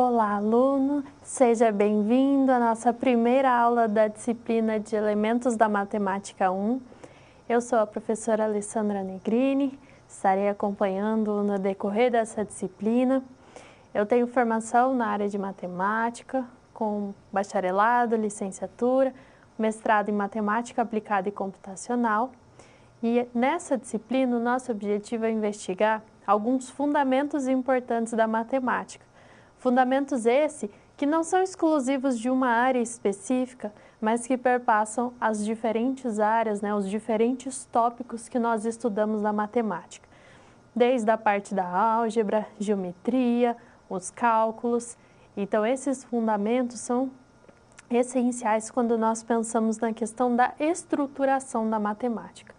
Olá, aluno! Seja bem-vindo à nossa primeira aula da disciplina de Elementos da Matemática 1. Eu sou a professora Alessandra Negrini, estarei acompanhando no decorrer dessa disciplina. Eu tenho formação na área de matemática, com bacharelado, licenciatura, mestrado em matemática aplicada e computacional. E nessa disciplina, o nosso objetivo é investigar alguns fundamentos importantes da matemática. Fundamentos esses que não são exclusivos de uma área específica, mas que perpassam as diferentes áreas, os diferentes tópicos que nós estudamos na matemática. Desde a parte da álgebra, geometria, os cálculos. Então, esses fundamentos são essenciais quando nós pensamos na questão da estruturação da matemática.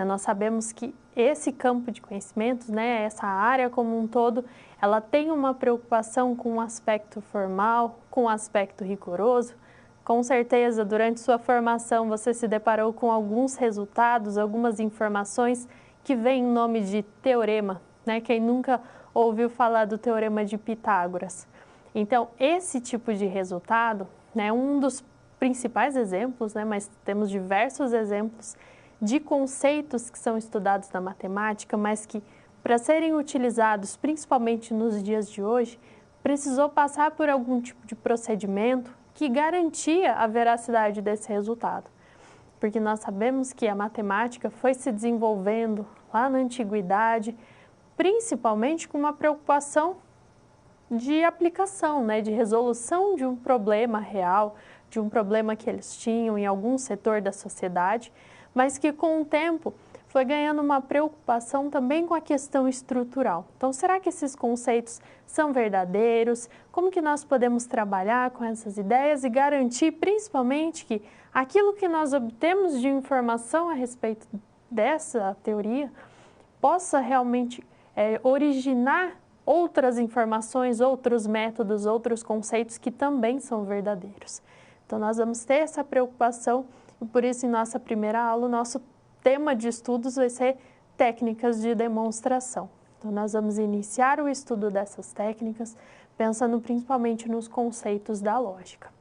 Nós sabemos que esse campo de conhecimentos, essa área como um todo, ela tem uma preocupação com o aspecto formal, com o aspecto rigoroso. Com certeza, durante sua formação, você se deparou com alguns resultados, algumas informações que vêm em nome de teorema, Quem nunca ouviu falar do teorema de Pitágoras? Então, esse tipo de resultado, um dos principais exemplos, mas temos diversos exemplos de conceitos que são estudados na matemática, mas que, para serem utilizados principalmente nos dias de hoje, precisou passar por algum tipo de procedimento que garantia a veracidade desse resultado. Porque nós sabemos que a matemática foi se desenvolvendo lá na antiguidade, principalmente com uma preocupação de aplicação, de resolução de um problema real, de um problema que eles tinham em algum setor da sociedade, mas que com o tempo foi ganhando uma preocupação também com a questão estrutural. Então, será que esses conceitos são verdadeiros? Como que nós podemos trabalhar com essas ideias e garantir, principalmente, que aquilo que nós obtemos de informação a respeito dessa teoria possa realmente originar outras informações, outros métodos, outros conceitos que também são verdadeiros. Então, nós vamos ter essa preocupação e por isso, em nossa primeira aula, o nosso tema de estudos vai ser técnicas de demonstração. Então, nós vamos iniciar o estudo dessas técnicas, pensando principalmente nos conceitos da lógica.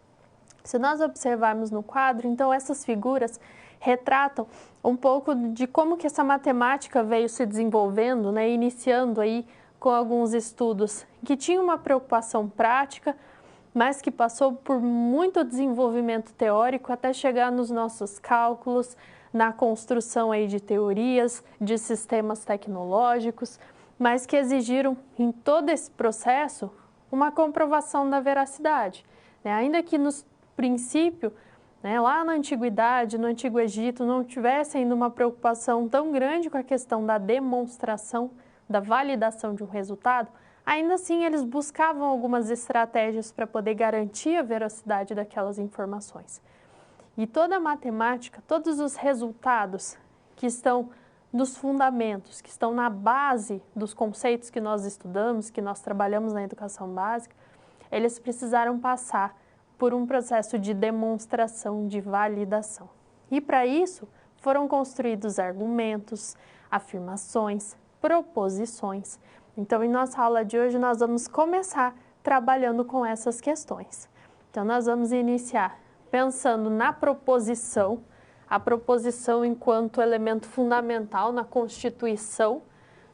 Se nós observarmos no quadro, então, essas figuras retratam um pouco de como que essa matemática veio se desenvolvendo, iniciando aí com alguns estudos que tinham uma preocupação prática, mas que passou por muito desenvolvimento teórico até chegar nos nossos cálculos, na construção aí de teorias, de sistemas tecnológicos, mas que exigiram em todo esse processo uma comprovação da veracidade. Ainda que no princípio, lá na antiguidade, no Antigo Egito, não tivesse ainda uma preocupação tão grande com a questão da demonstração, da validação de um resultado, ainda assim, eles buscavam algumas estratégias para poder garantir a veracidade daquelas informações. E toda a matemática, todos os resultados que estão nos fundamentos, que estão na base dos conceitos que nós estudamos, que nós trabalhamos na educação básica, eles precisaram passar por um processo de demonstração, de validação. E para isso, foram construídos argumentos, afirmações, proposições. Então, em nossa aula de hoje, nós vamos começar trabalhando com essas questões. Então, nós vamos iniciar pensando na proposição, a proposição enquanto elemento fundamental na constituição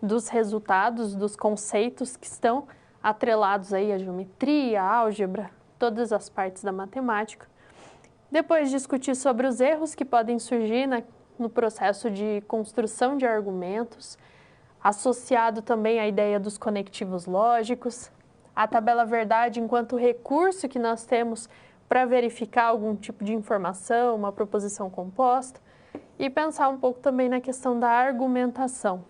dos resultados, dos conceitos que estão atrelados aí à geometria, à álgebra, todas as partes da matemática. Depois, discutir sobre os erros que podem surgir no processo de construção de argumentos, associado também à ideia dos conectivos lógicos, a tabela verdade enquanto recurso que nós temos para verificar algum tipo de informação, uma proposição composta, e pensar um pouco também na questão da argumentação.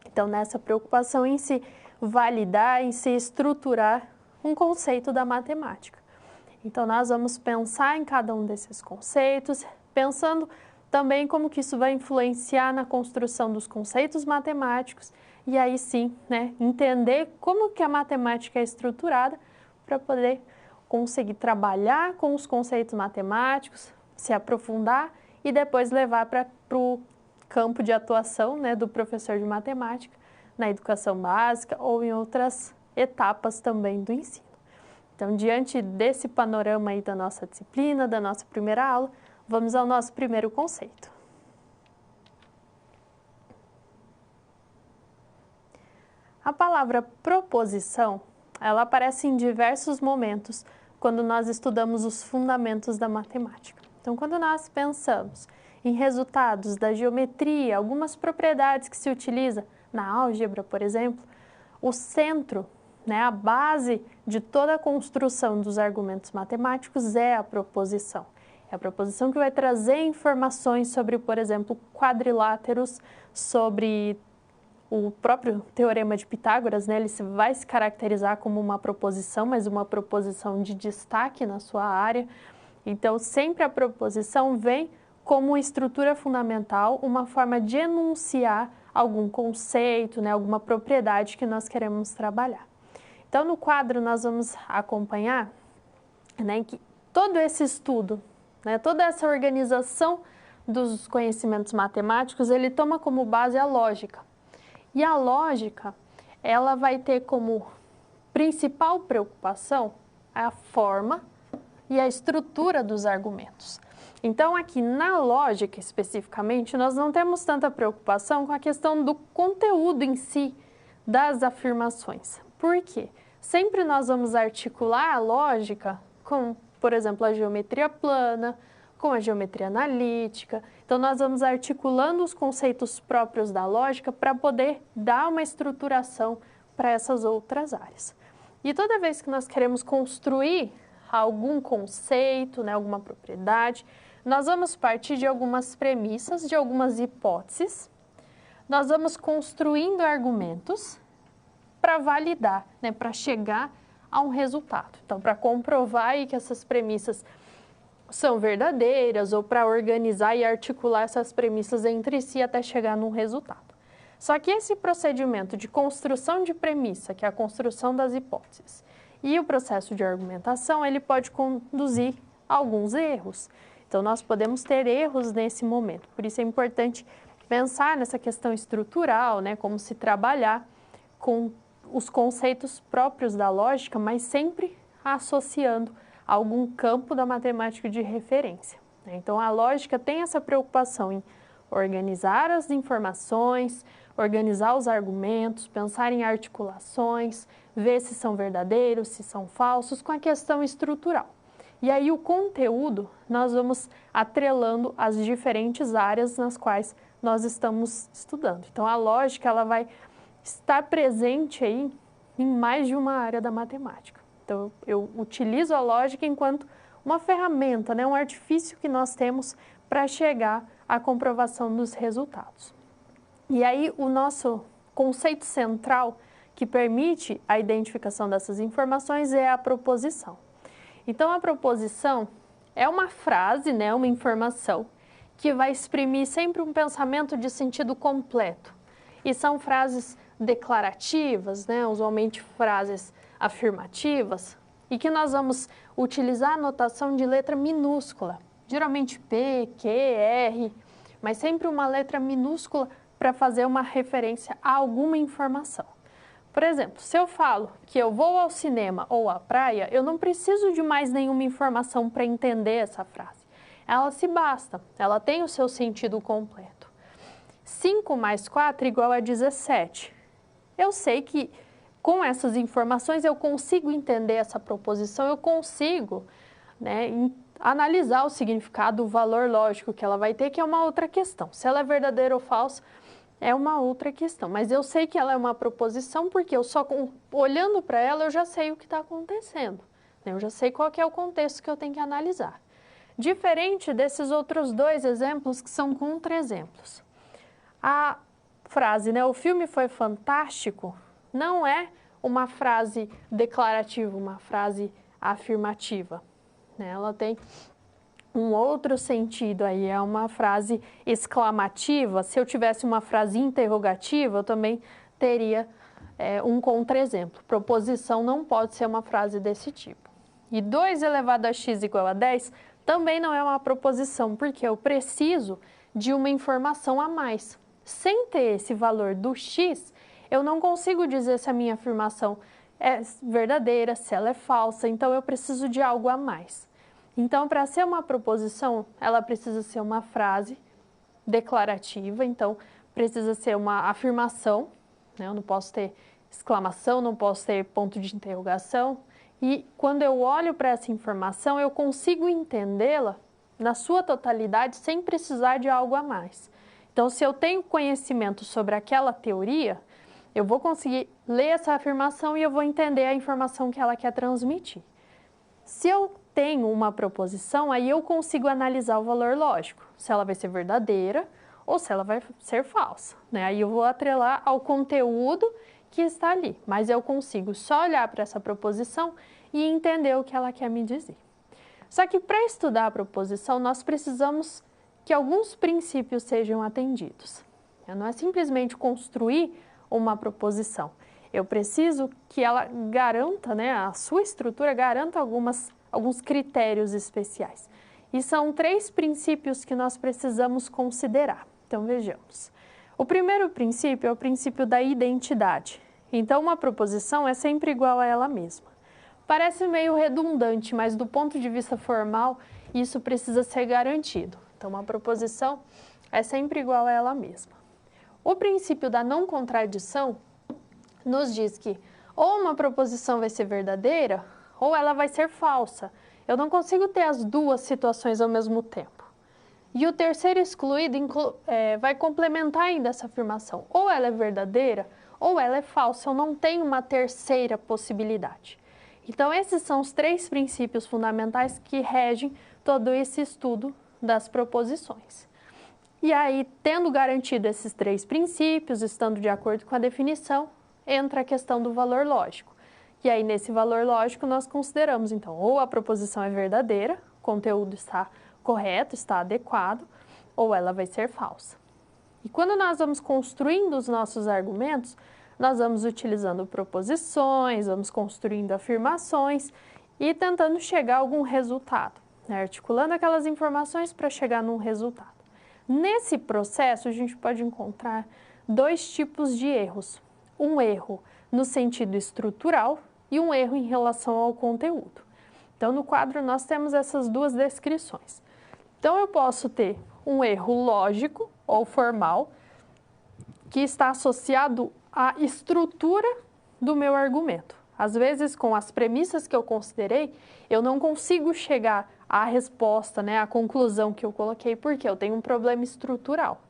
Então, nessa preocupação em se validar, em se estruturar um conceito da matemática. Então, nós vamos pensar em cada um desses conceitos, pensando também como que isso vai influenciar na construção dos conceitos matemáticos e aí sim, entender como que a matemática é estruturada para poder conseguir trabalhar com os conceitos matemáticos, se aprofundar e depois levar para o campo de atuação do professor de matemática na educação básica ou em outras etapas também do ensino. Então, diante desse panorama aí da nossa disciplina, da nossa primeira aula, vamos ao nosso primeiro conceito. A palavra proposição, ela aparece em diversos momentos quando nós estudamos os fundamentos da matemática. Então, quando nós pensamos em resultados da geometria, algumas propriedades que se utiliza na álgebra, por exemplo, o centro, a base de toda a construção dos argumentos matemáticos é a proposição. É a proposição que vai trazer informações sobre, por exemplo, quadriláteros, sobre o próprio teorema de Pitágoras, ele vai se caracterizar como uma proposição, mas uma proposição de destaque na sua área. Então, sempre a proposição vem como estrutura fundamental, uma forma de enunciar algum conceito, alguma propriedade que nós queremos trabalhar. Então, no quadro, nós vamos acompanhar que todo esse estudo, toda essa organização dos conhecimentos matemáticos, ele toma como base a lógica. E a lógica, ela vai ter como principal preocupação a forma e a estrutura dos argumentos. Então, aqui na lógica, especificamente, nós não temos tanta preocupação com a questão do conteúdo em si das afirmações. Por quê? Sempre nós vamos articular a lógica com, por exemplo, a geometria plana, com a geometria analítica. Então, nós vamos articulando os conceitos próprios da lógica para poder dar uma estruturação para essas outras áreas. E toda vez que nós queremos construir algum conceito, alguma propriedade, nós vamos partir de algumas premissas, de algumas hipóteses, nós vamos construindo argumentos para validar, para chegar a um resultado. Então, para comprovar aí que essas premissas são verdadeiras ou para organizar e articular essas premissas entre si até chegar num resultado. Só que esse procedimento de construção de premissa, que é a construção das hipóteses, e o processo de argumentação, ele pode conduzir a alguns erros. Então, nós podemos ter erros nesse momento. Por isso é importante pensar nessa questão estrutural, como se trabalhar com os conceitos próprios da lógica, mas sempre associando algum campo da matemática de referência. Então, a lógica tem essa preocupação em organizar as informações, organizar os argumentos, pensar em articulações, ver se são verdadeiros, se são falsos, com a questão estrutural. E aí, o conteúdo, nós vamos atrelando as diferentes áreas nas quais nós estamos estudando. Então, a lógica, ela vai estar presente aí em mais de uma área da matemática. Então, eu utilizo a lógica enquanto uma ferramenta, um artifício que nós temos para chegar à comprovação dos resultados. E aí, o nosso conceito central que permite a identificação dessas informações é a proposição. Então, a proposição é uma frase, uma informação, que vai exprimir sempre um pensamento de sentido completo. E são frases declarativas, usualmente frases afirmativas, e que nós vamos utilizar a notação de letra minúscula, geralmente P, Q, R, mas sempre uma letra minúscula para fazer uma referência a alguma informação. Por exemplo, se eu falo que eu vou ao cinema ou à praia, eu não preciso de mais nenhuma informação para entender essa frase. Ela se basta, ela tem o seu sentido completo. 5 mais 4 igual a 17. Eu sei que com essas informações eu consigo entender essa proposição, eu consigo analisar o significado, o valor lógico que ela vai ter, que é uma outra questão. Se ela é verdadeira ou falsa, é uma outra questão. Mas eu sei que ela é uma proposição porque eu só olhando para ela eu já sei o que está acontecendo. Eu já sei qual que é o contexto que eu tenho que analisar. Diferente desses outros dois exemplos que são contra-exemplos. A frase, o filme foi fantástico, não é uma frase declarativa, uma frase afirmativa. Ela tem um outro sentido aí, é uma frase exclamativa. Se eu tivesse uma frase interrogativa, eu também teria um contra-exemplo. Proposição não pode ser uma frase desse tipo. E 2 elevado a x igual a 10 também não é uma proposição, porque eu preciso de uma informação a mais. Sem ter esse valor do x, eu não consigo dizer se a minha afirmação é verdadeira, se ela é falsa, então eu preciso de algo a mais. Então, para ser uma proposição, ela precisa ser uma frase declarativa, então precisa ser uma afirmação, né? Eu não posso ter exclamação, não posso ter ponto de interrogação. E quando eu olho para essa informação, eu consigo entendê-la na sua totalidade sem precisar de algo a mais. Então, se eu tenho conhecimento sobre aquela teoria, eu vou conseguir ler essa afirmação e eu vou entender a informação que ela quer transmitir. Se eu tenho uma proposição, aí eu consigo analisar o valor lógico, se ela vai ser verdadeira ou se ela vai ser falsa, né? Aí eu vou atrelar ao conteúdo que está ali, mas eu consigo só olhar para essa proposição e entender o que ela quer me dizer. Só que para estudar a proposição, nós precisamos que alguns princípios sejam atendidos. Não é simplesmente construir uma proposição. Eu preciso que ela garanta, né, a sua estrutura garanta alguns critérios especiais. E são 3 princípios que nós precisamos considerar. Então, vejamos. O primeiro princípio é o princípio da identidade. Então, uma proposição é sempre igual a ela mesma. Parece meio redundante, mas do ponto de vista formal, isso precisa ser garantido. Então, uma proposição é sempre igual a ela mesma. O princípio da não contradição nos diz que ou uma proposição vai ser verdadeira ou ela vai ser falsa. Eu não consigo ter as duas situações ao mesmo tempo. E o terceiro excluído vai complementar ainda essa afirmação. Ou ela é verdadeira ou ela é falsa. Eu não tenho uma terceira possibilidade. Então, esses são os 3 princípios fundamentais que regem todo esse estudo das proposições. E aí, tendo garantido esses 3 princípios, estando de acordo com a definição, entra a questão do valor lógico. E aí, nesse valor lógico, nós consideramos, então, ou a proposição é verdadeira, o conteúdo está correto, está adequado, ou ela vai ser falsa. E quando nós vamos construindo os nossos argumentos, nós vamos utilizando proposições, vamos construindo afirmações e tentando chegar a algum resultado, né? Articulando aquelas informações para chegar num resultado. Nesse processo, a gente pode encontrar 2 tipos de erros. Um erro no sentido estrutural e um erro em relação ao conteúdo. Então, no quadro, nós temos essas 2 descrições. Então, eu posso ter um erro lógico ou formal que está associado à estrutura do meu argumento. Às vezes, com as premissas que eu considerei, eu não consigo chegar à resposta, né, à conclusão que eu coloquei, porque eu tenho um problema estrutural.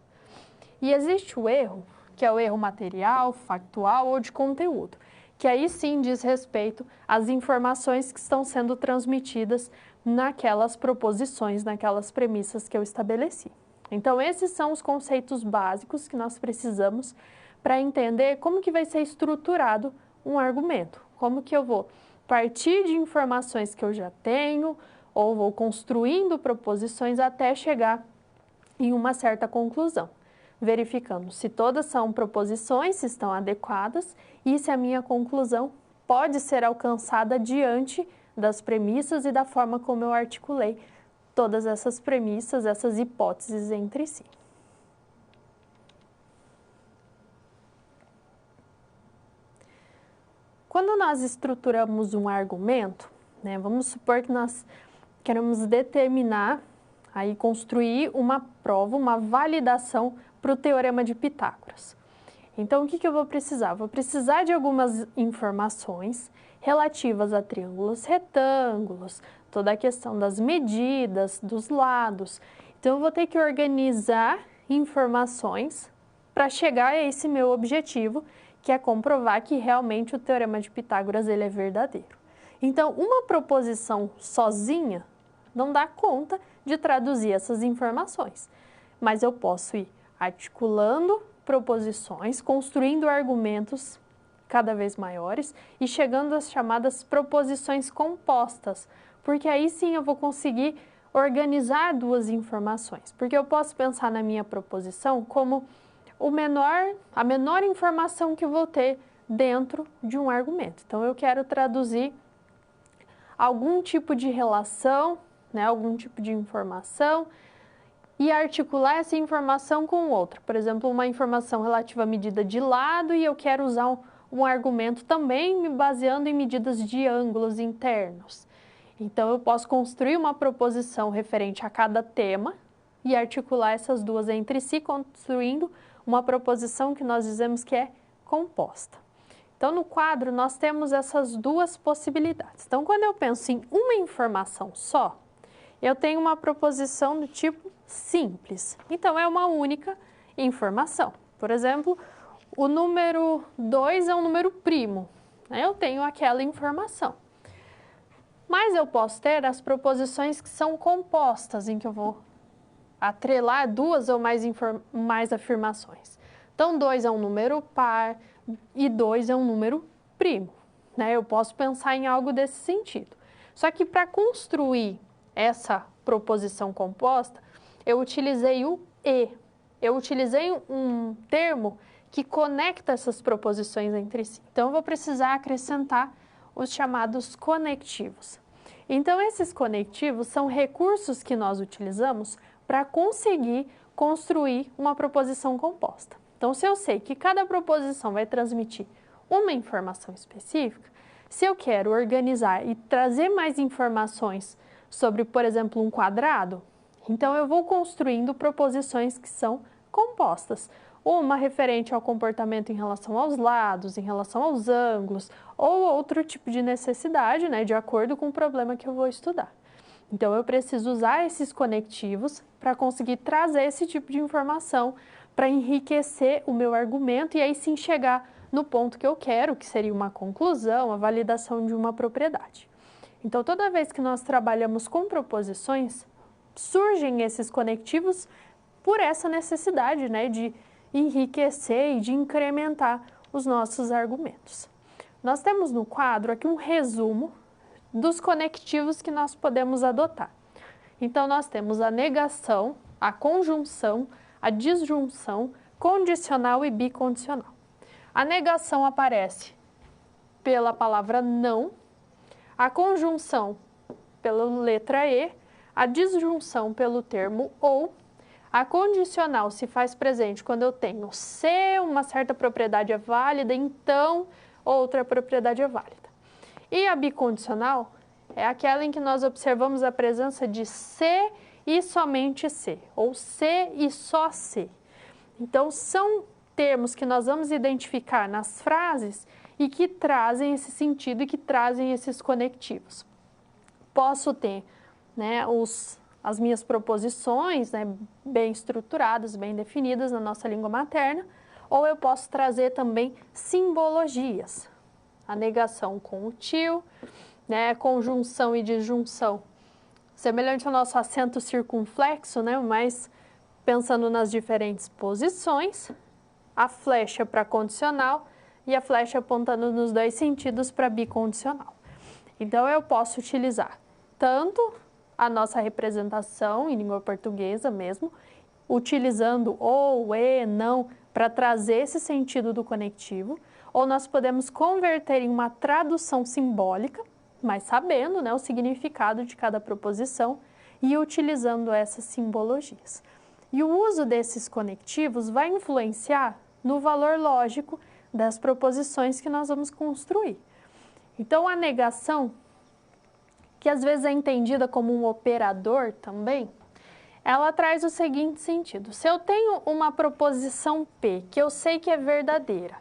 E existe o erro, que é o erro material, factual ou de conteúdo, que aí sim diz respeito às informações que estão sendo transmitidas naquelas proposições, naquelas premissas que eu estabeleci. Então, esses são os conceitos básicos que nós precisamos para entender como que vai ser estruturado um argumento, como que eu vou partir de informações que eu já tenho ou vou construindo proposições até chegar em uma certa conclusão, verificando se todas são proposições, se estão adequadas e se a minha conclusão pode ser alcançada diante das premissas e da forma como eu articulei todas essas premissas, essas hipóteses entre si. Quando nós estruturamos um argumento, né, vamos supor que nós queremos determinar, aí construir uma prova, uma validação para o Teorema de Pitágoras. Então, o que eu vou precisar? Vou precisar de algumas informações relativas a triângulos retângulos, toda a questão das medidas, dos lados. Então, eu vou ter que organizar informações para chegar a esse meu objetivo, que é comprovar que realmente o Teorema de Pitágoras ele é verdadeiro. Então, uma proposição sozinha não dá conta de traduzir essas informações, mas eu posso ir articulando proposições, construindo argumentos cada vez maiores e chegando às chamadas proposições compostas, porque aí sim eu vou conseguir organizar 2 informações, porque eu posso pensar na minha proposição como a menor informação que eu vou ter dentro de um argumento. Então, eu quero traduzir algum tipo de relação, né, algum tipo de informação e articular essa informação com outra. Por exemplo, uma informação relativa à medida de lado e eu quero usar um argumento também me baseando em medidas de ângulos internos. Então, eu posso construir uma proposição referente a cada tema e articular essas duas entre si, construindo uma proposição que nós dizemos que é composta. Então, no quadro, nós temos essas duas possibilidades. Então, quando eu penso em uma informação só, eu tenho uma proposição do tipo simples. Então, é uma única informação. Por exemplo, o número 2 é um número primo. Eu tenho aquela informação. Mas eu posso ter as proposições que são compostas, em que eu vou atrelar duas ou mais afirmações. Então, 2 é um número par e 2 é um número primo. Eu posso pensar em algo desse sentido. Só que para construir essa proposição composta, eu utilizei o e. Eu utilizei um termo que conecta essas proposições entre si. Então, eu vou precisar acrescentar os chamados conectivos. Então, esses conectivos são recursos que nós utilizamos para conseguir construir uma proposição composta. Então, se eu sei que cada proposição vai transmitir uma informação específica, se eu quero organizar e trazer mais informações sobre, por exemplo, um quadrado, então eu vou construindo proposições que são compostas. Uma referente ao comportamento em relação aos lados, em relação aos ângulos, ou outro tipo de necessidade, de acordo com o problema que eu vou estudar. Então, eu preciso usar esses conectivos para conseguir trazer esse tipo de informação, para enriquecer o meu argumento e aí sim chegar no ponto que eu quero, que seria uma conclusão, a validação de uma propriedade. Então, toda vez que nós trabalhamos com proposições, surgem esses conectivos por essa necessidade, de enriquecer e de incrementar os nossos argumentos. Nós temos no quadro aqui um resumo dos conectivos que nós podemos adotar. Então, nós temos a negação, a conjunção, a disjunção, condicional e bicondicional. A negação aparece pela palavra não, a conjunção pela letra e, a disjunção pelo termo ou, a condicional se faz presente quando eu tenho se uma certa propriedade é válida, então outra propriedade é válida. E a bicondicional é aquela em que nós observamos a presença de se e somente se, ou se e só se. Então, são termos que nós vamos identificar nas frases e que trazem esse sentido e que trazem esses conectivos. Posso ter as minhas proposições bem estruturadas, bem definidas na nossa língua materna, ou eu posso trazer também simbologias. A negação com o tio, conjunção e disjunção, semelhante ao nosso acento circunflexo, mas pensando nas diferentes posições, a flecha para condicional e a flecha apontando nos dois sentidos para bicondicional. Então, eu posso utilizar tanto a nossa representação em língua portuguesa mesmo, utilizando ou, e, não, para trazer esse sentido do conectivo, ou nós podemos converter em uma tradução simbólica, mas sabendo o significado de cada proposição e utilizando essas simbologias. E o uso desses conectivos vai influenciar no valor lógico das proposições que nós vamos construir. Então, a negação, que às vezes é entendida como um operador também, ela traz o seguinte sentido. Se eu tenho uma proposição P, que eu sei que é verdadeira,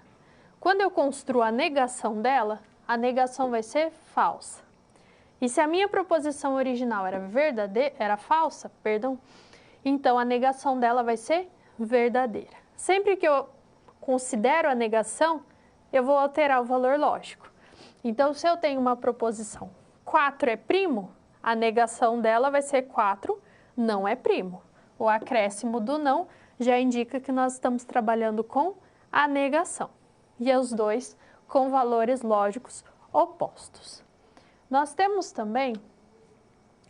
quando eu construo a negação dela, a negação vai ser falsa. E se a minha proposição original era falsa, então a negação dela vai ser verdadeira. Sempre que eu considero a negação, eu vou alterar o valor lógico. Então, se eu tenho uma proposição 4 é primo, a negação dela vai ser 4 não é primo. O acréscimo do não já indica que nós estamos trabalhando com a negação. E os dois com valores lógicos opostos. Nós temos também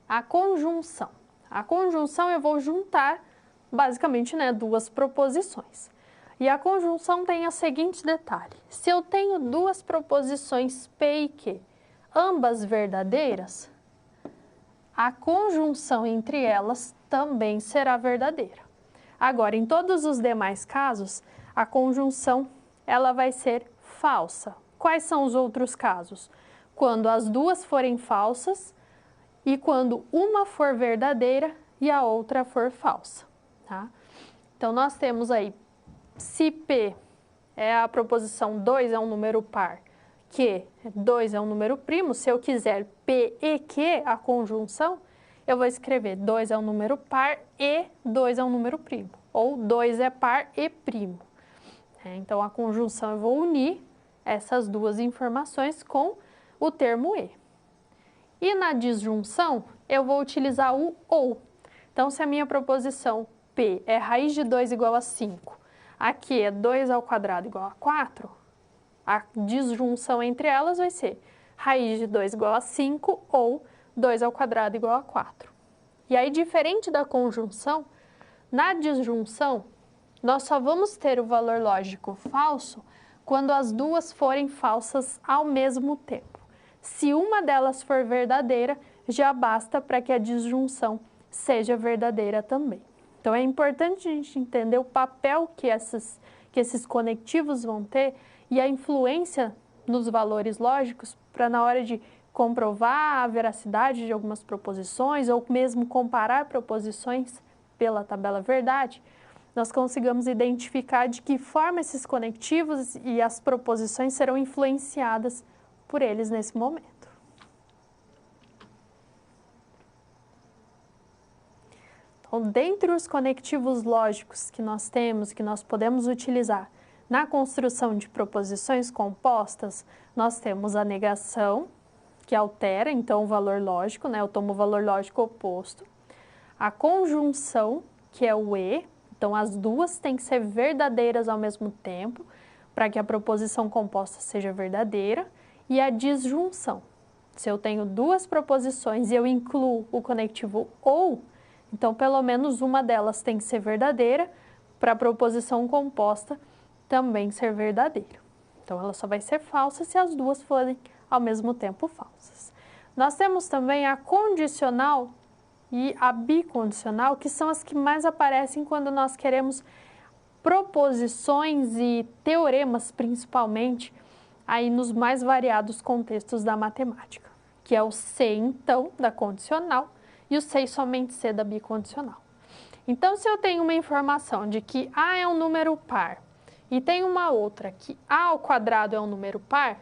a conjunção. A conjunção eu vou juntar basicamente duas proposições. E a conjunção tem o seguinte detalhe. Se eu tenho duas proposições P e Q, ambas verdadeiras, a conjunção entre elas também será verdadeira. Agora, em todos os demais casos, a conjunção ela vai ser falsa. Quais são os outros casos? Quando as duas forem falsas e quando uma for verdadeira e a outra for falsa, tá? Então, nós temos aí, se P é a proposição 2 é um número par, Q 2 é um número primo, se eu quiser P e Q, a conjunção, eu vou escrever 2 é um número par e 2 é um número primo, ou 2 é par e primo. Então, a conjunção eu vou unir essas duas informações com o termo e. E na disjunção, eu vou utilizar o ou. Então, se a minha proposição P é raiz de 2 igual a 5, aqui é 2 ao quadrado igual a 4, a disjunção entre elas vai ser raiz de 2 igual a 5 ou 2 ao quadrado igual a 4. E aí, diferente da conjunção, na disjunção, nós só vamos ter o valor lógico falso quando as duas forem falsas ao mesmo tempo. Se uma delas for verdadeira, já basta para que a disjunção seja verdadeira também. Então, é importante a gente entender o papel que esses conectivos vão ter e a influência nos valores lógicos para, na hora de comprovar a veracidade de algumas proposições ou mesmo comparar proposições pela tabela verdade, nós consigamos identificar de que forma esses conectivos e as proposições serão influenciadas por eles nesse momento. Então, dentre os conectivos lógicos que nós temos, que nós podemos utilizar na construção de proposições compostas, nós temos a negação, que altera, então, o valor lógico, né? Eu tomo o valor lógico oposto. A conjunção, que é o e, então as duas têm que ser verdadeiras ao mesmo tempo, para que a proposição composta seja verdadeira. E a disjunção. Se eu tenho duas proposições e eu incluo o conectivo ou, então pelo menos uma delas tem que ser verdadeira para a proposição composta também ser verdadeira. Então ela só vai ser falsa se as duas forem ao mesmo tempo falsas. Nós temos também a condicional e a bicondicional, que são as que mais aparecem quando nós queremos proposições e teoremas, principalmente, aí nos mais variados contextos da matemática, que é o se então da condicional e o se e somente se da bicondicional. Então, se eu tenho uma informação de que A é um número par e tem uma outra que A ao quadrado é um número par,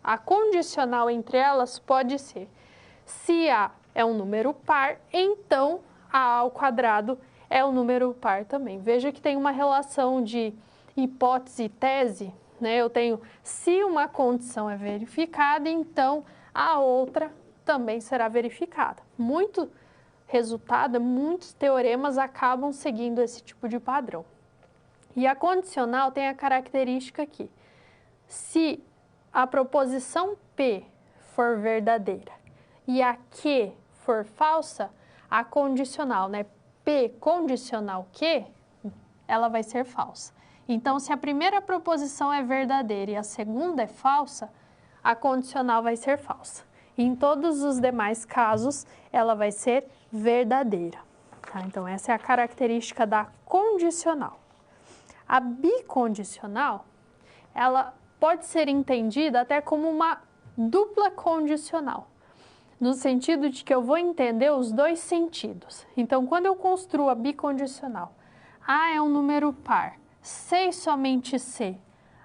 a condicional entre elas pode ser: se A é um número par, então A ao quadrado é um número par também. Veja que tem uma relação de hipótese e tese, né? Eu tenho, se uma condição é verificada, então a outra também será verificada. Muitos teoremas acabam seguindo esse tipo de padrão. E a condicional tem a característica aqui: se a proposição P for verdadeira e a Q for falsa, a condicional, né, P condicional Q, ela vai ser falsa. Então, se a primeira proposição é verdadeira e a segunda é falsa, a condicional vai ser falsa. E em todos os demais casos, ela vai ser verdadeira. Tá? Então, essa é a característica da condicional. A bicondicional, ela pode ser entendida até como uma dupla condicional, no sentido de que eu vou entender os dois sentidos. Então, quando eu construo a bicondicional, A é um número par, se e somente se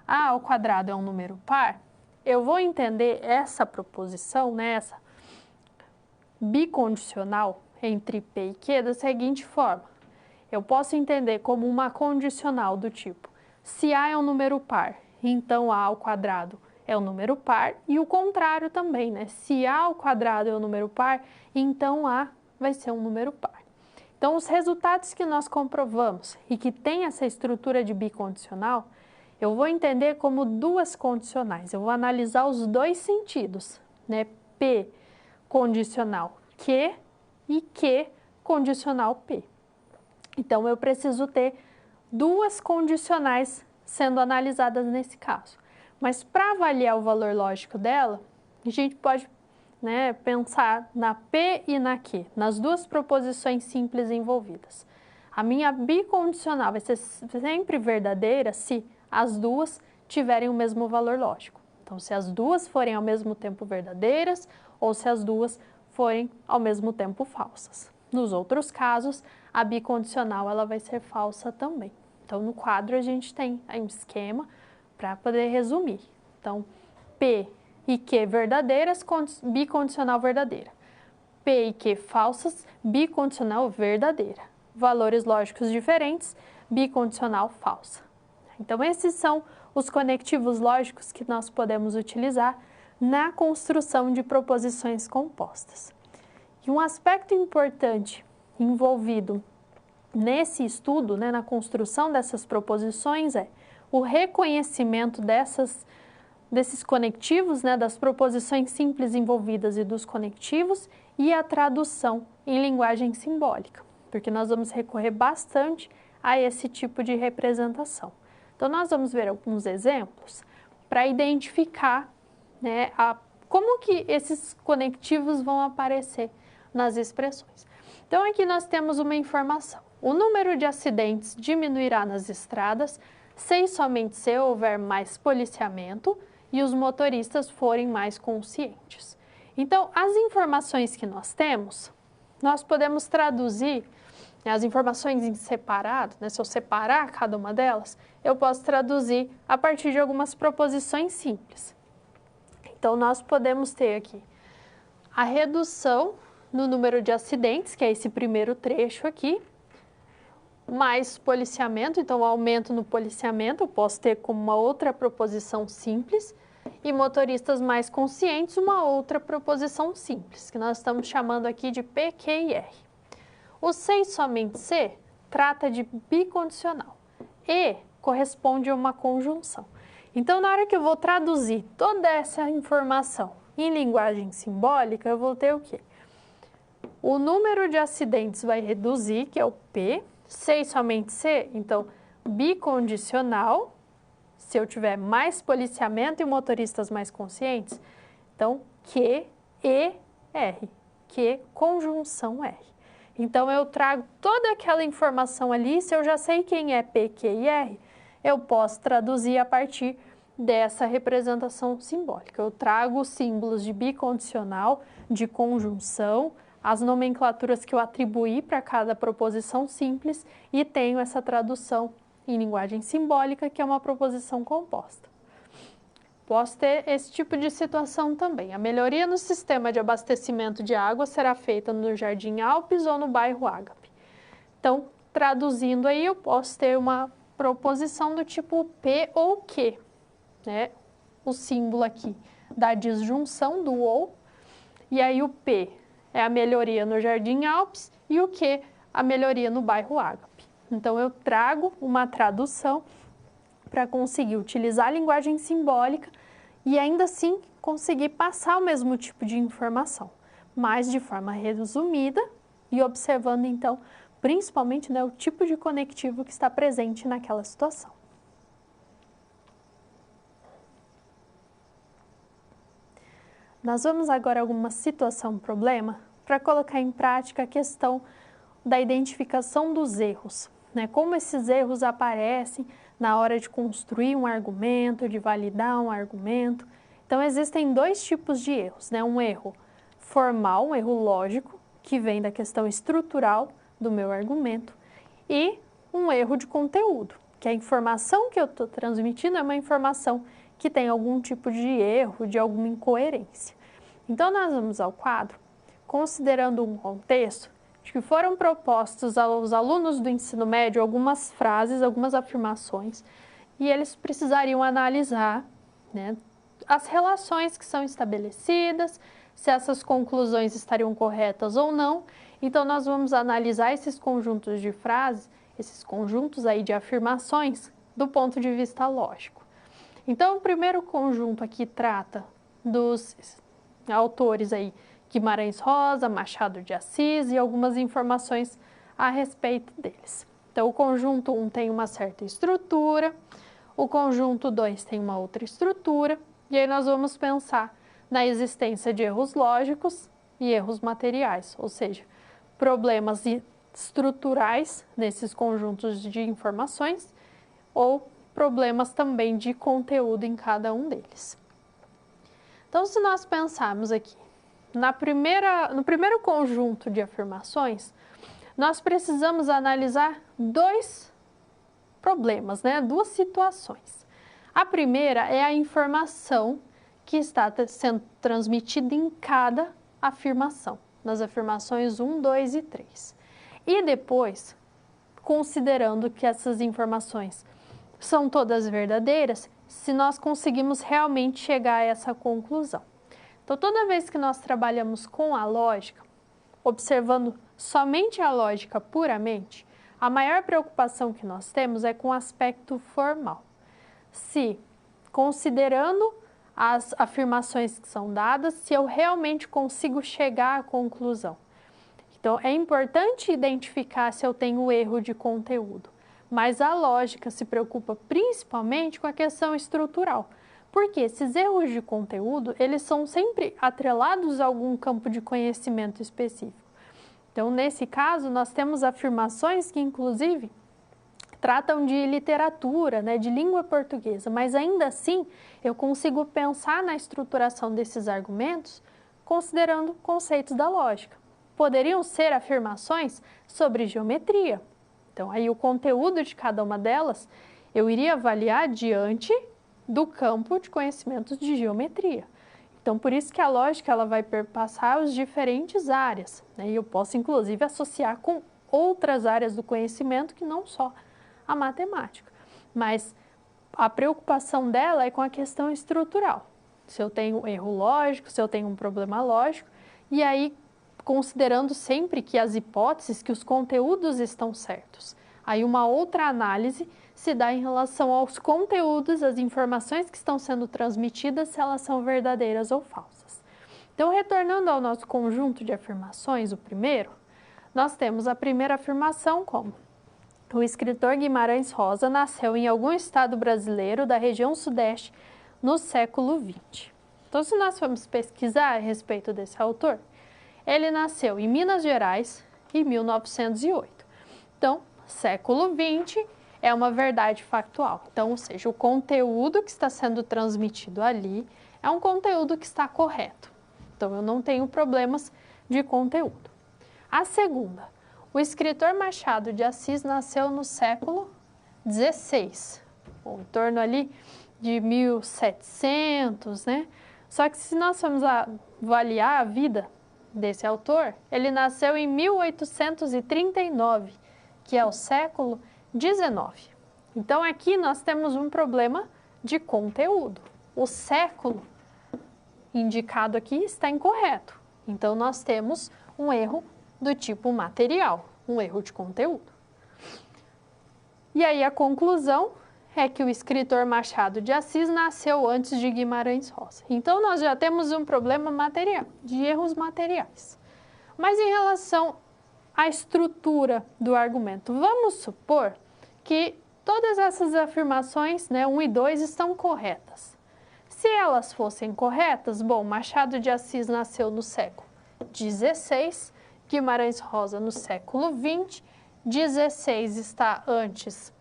A ao quadrado é um número par, eu vou entender essa proposição, né, essa bicondicional entre P e Q da seguinte forma: eu posso entender como uma condicional do tipo: se A é um número par, então A ao quadrado é um número par, e o contrário também, né? Se A ao quadrado é um número par, então A vai ser um número par. Então, os resultados que nós comprovamos e que tem essa estrutura de bicondicional, eu vou entender como duas condicionais. Eu vou analisar os dois sentidos, né? P condicional Q e Q condicional P. Então, eu preciso ter duas condicionais sendo analisadas nesse caso. Mas para avaliar o valor lógico dela, a gente pode, né, pensar na P e na Q, nas duas proposições simples envolvidas. A minha bicondicional vai ser sempre verdadeira se as duas tiverem o mesmo valor lógico. Então, se as duas forem ao mesmo tempo verdadeiras ou se as duas forem ao mesmo tempo falsas. Nos outros casos, a bicondicional ela vai ser falsa também. Então, no quadro a gente tem aí um esquema para poder resumir. Então, P e Q verdadeiras, bicondicional verdadeira. P e Q falsas, bicondicional verdadeira. Valores lógicos diferentes, bicondicional falsa. Então, esses são os conectivos lógicos que nós podemos utilizar na construção de proposições compostas. E um aspecto importante envolvido nesse estudo, na construção dessas proposições, é o reconhecimento desses conectivos, das proposições simples envolvidas e dos conectivos, e a tradução em linguagem simbólica, porque nós vamos recorrer bastante a esse tipo de representação. Então, nós vamos ver alguns exemplos para identificar como que esses conectivos vão aparecer nas expressões. Então, aqui nós temos uma informação. O número de acidentes diminuirá nas estradas se somente se houver mais policiamento e os motoristas forem mais conscientes. Então, as informações que nós temos, nós podemos traduzir as informações em separado, se eu separar cada uma delas, eu posso traduzir a partir de algumas proposições simples. Então, nós podemos ter aqui a redução no número de acidentes, que é esse primeiro trecho aqui, mais policiamento, então, o aumento no policiamento, eu posso ter como uma outra proposição simples, e motoristas mais conscientes, uma outra proposição simples, que nós estamos chamando aqui de P, Q e R. O se e somente se trata de bicondicional e corresponde a uma conjunção. Então, na hora que eu vou traduzir toda essa informação em linguagem simbólica, eu vou ter o quê? O número de acidentes vai reduzir, que é o P, se e somente se, então, bicondicional, se eu tiver mais policiamento e motoristas mais conscientes, então, Q, E, R, Q, conjunção R. Então, eu trago toda aquela informação ali, se eu já sei quem é P, Q e R, eu posso traduzir a partir dessa representação simbólica. Eu trago os símbolos de bicondicional, de conjunção, as nomenclaturas que eu atribuí para cada proposição simples e tenho essa tradução em linguagem simbólica, que é uma proposição composta. Posso ter esse tipo de situação também. A melhoria no sistema de abastecimento de água será feita no Jardim Alpes ou no bairro Ágape. Então, traduzindo aí, eu posso ter uma proposição do tipo P ou Q, O símbolo aqui da disjunção do ou, e aí o P é a melhoria no Jardim Alpes e o Q, a melhoria no bairro Ágape. Então, eu trago uma tradução para conseguir utilizar a linguagem simbólica e ainda assim conseguir passar o mesmo tipo de informação, mas de forma resumida e observando então principalmente o tipo de conectivo que está presente naquela situação. Nós vamos agora a alguma situação, problema, para colocar em prática a questão da identificação dos erros, como esses erros aparecem na hora de construir um argumento, de validar um argumento. Então, existem dois tipos de erros, um erro formal, um erro lógico, que vem da questão estrutural do meu argumento, e um erro de conteúdo, que a informação que eu estou transmitindo é uma informação que tem algum tipo de erro, de alguma incoerência. Então, nós vamos ao quadro, considerando um contexto de que foram propostos aos alunos do ensino médio algumas frases, algumas afirmações, e eles precisariam analisar as relações que são estabelecidas, se essas conclusões estariam corretas ou não. Então, nós vamos analisar esses conjuntos de frases, esses conjuntos aí de afirmações, do ponto de vista lógico. Então, o primeiro conjunto aqui trata dos autores aí, Guimarães Rosa, Machado de Assis e algumas informações a respeito deles. Então, o conjunto 1 tem uma certa estrutura, o conjunto 2 tem uma outra estrutura, e aí nós vamos pensar na existência de erros lógicos e erros materiais, ou seja, problemas estruturais nesses conjuntos de informações ou problemas também de conteúdo em cada um deles. Então, se nós pensarmos aqui, no primeiro conjunto de afirmações, nós precisamos analisar dois problemas, né? Duas situações. A primeira é a informação que está sendo transmitida em cada afirmação, nas afirmações 1, 2 e 3. E depois, considerando que essas informações são todas verdadeiras, se nós conseguimos realmente chegar a essa conclusão. Então, toda vez que nós trabalhamos com a lógica, observando somente a lógica puramente, a maior preocupação que nós temos é com o aspecto formal. Se, considerando as afirmações que são dadas, se eu realmente consigo chegar à conclusão. Então, é importante identificar se eu tenho erro de conteúdo, mas a lógica se preocupa principalmente com a questão estrutural, porque esses erros de conteúdo, eles são sempre atrelados a algum campo de conhecimento específico. Então, nesse caso, nós temos afirmações que, inclusive, tratam de literatura, né, de língua portuguesa, mas ainda assim eu consigo pensar na estruturação desses argumentos considerando conceitos da lógica. Poderiam ser afirmações sobre geometria. Então, aí o conteúdo de cada uma delas eu iria avaliar diante do campo de conhecimentos de geometria. Então, por isso que a lógica ela vai perpassar as diferentes áreas, né? E eu posso, inclusive, associar com outras áreas do conhecimento que não só a matemática. Mas a preocupação dela é com a questão estrutural. Se eu tenho erro lógico, se eu tenho um problema lógico, e aí considerando sempre que as hipóteses, que os conteúdos estão certos. Aí uma outra análise se dá em relação aos conteúdos, as informações que estão sendo transmitidas, se elas são verdadeiras ou falsas. Então, retornando ao nosso conjunto de afirmações, o primeiro, nós temos a primeira afirmação como: o escritor Guimarães Rosa nasceu em algum estado brasileiro da região sudeste no século XX. Então, se nós formos pesquisar a respeito desse autor, ele nasceu em Minas Gerais em 1908. Então, século XX é uma verdade factual. Então, ou seja, o conteúdo que está sendo transmitido ali é um conteúdo que está correto. Então, eu não tenho problemas de conteúdo. A segunda, o escritor Machado de Assis nasceu no século XVI, em torno ali de 1700, né? Só que se nós formos avaliar a vida desse autor, ele nasceu em 1839, que é o século XIX. Então, aqui nós temos um problema de conteúdo. O século indicado aqui está incorreto. Então, nós temos um erro do tipo material, um erro de conteúdo. E aí, a conclusão é que o escritor Machado de Assis nasceu antes de Guimarães Rosa. Então, nós já temos um problema material, de erros materiais. Mas em relação à estrutura do argumento, vamos supor que todas essas afirmações, né, 1 e 2, estão corretas. Se elas fossem corretas, bom, Machado de Assis nasceu no século XVI, Guimarães Rosa no século XX, 16 está antes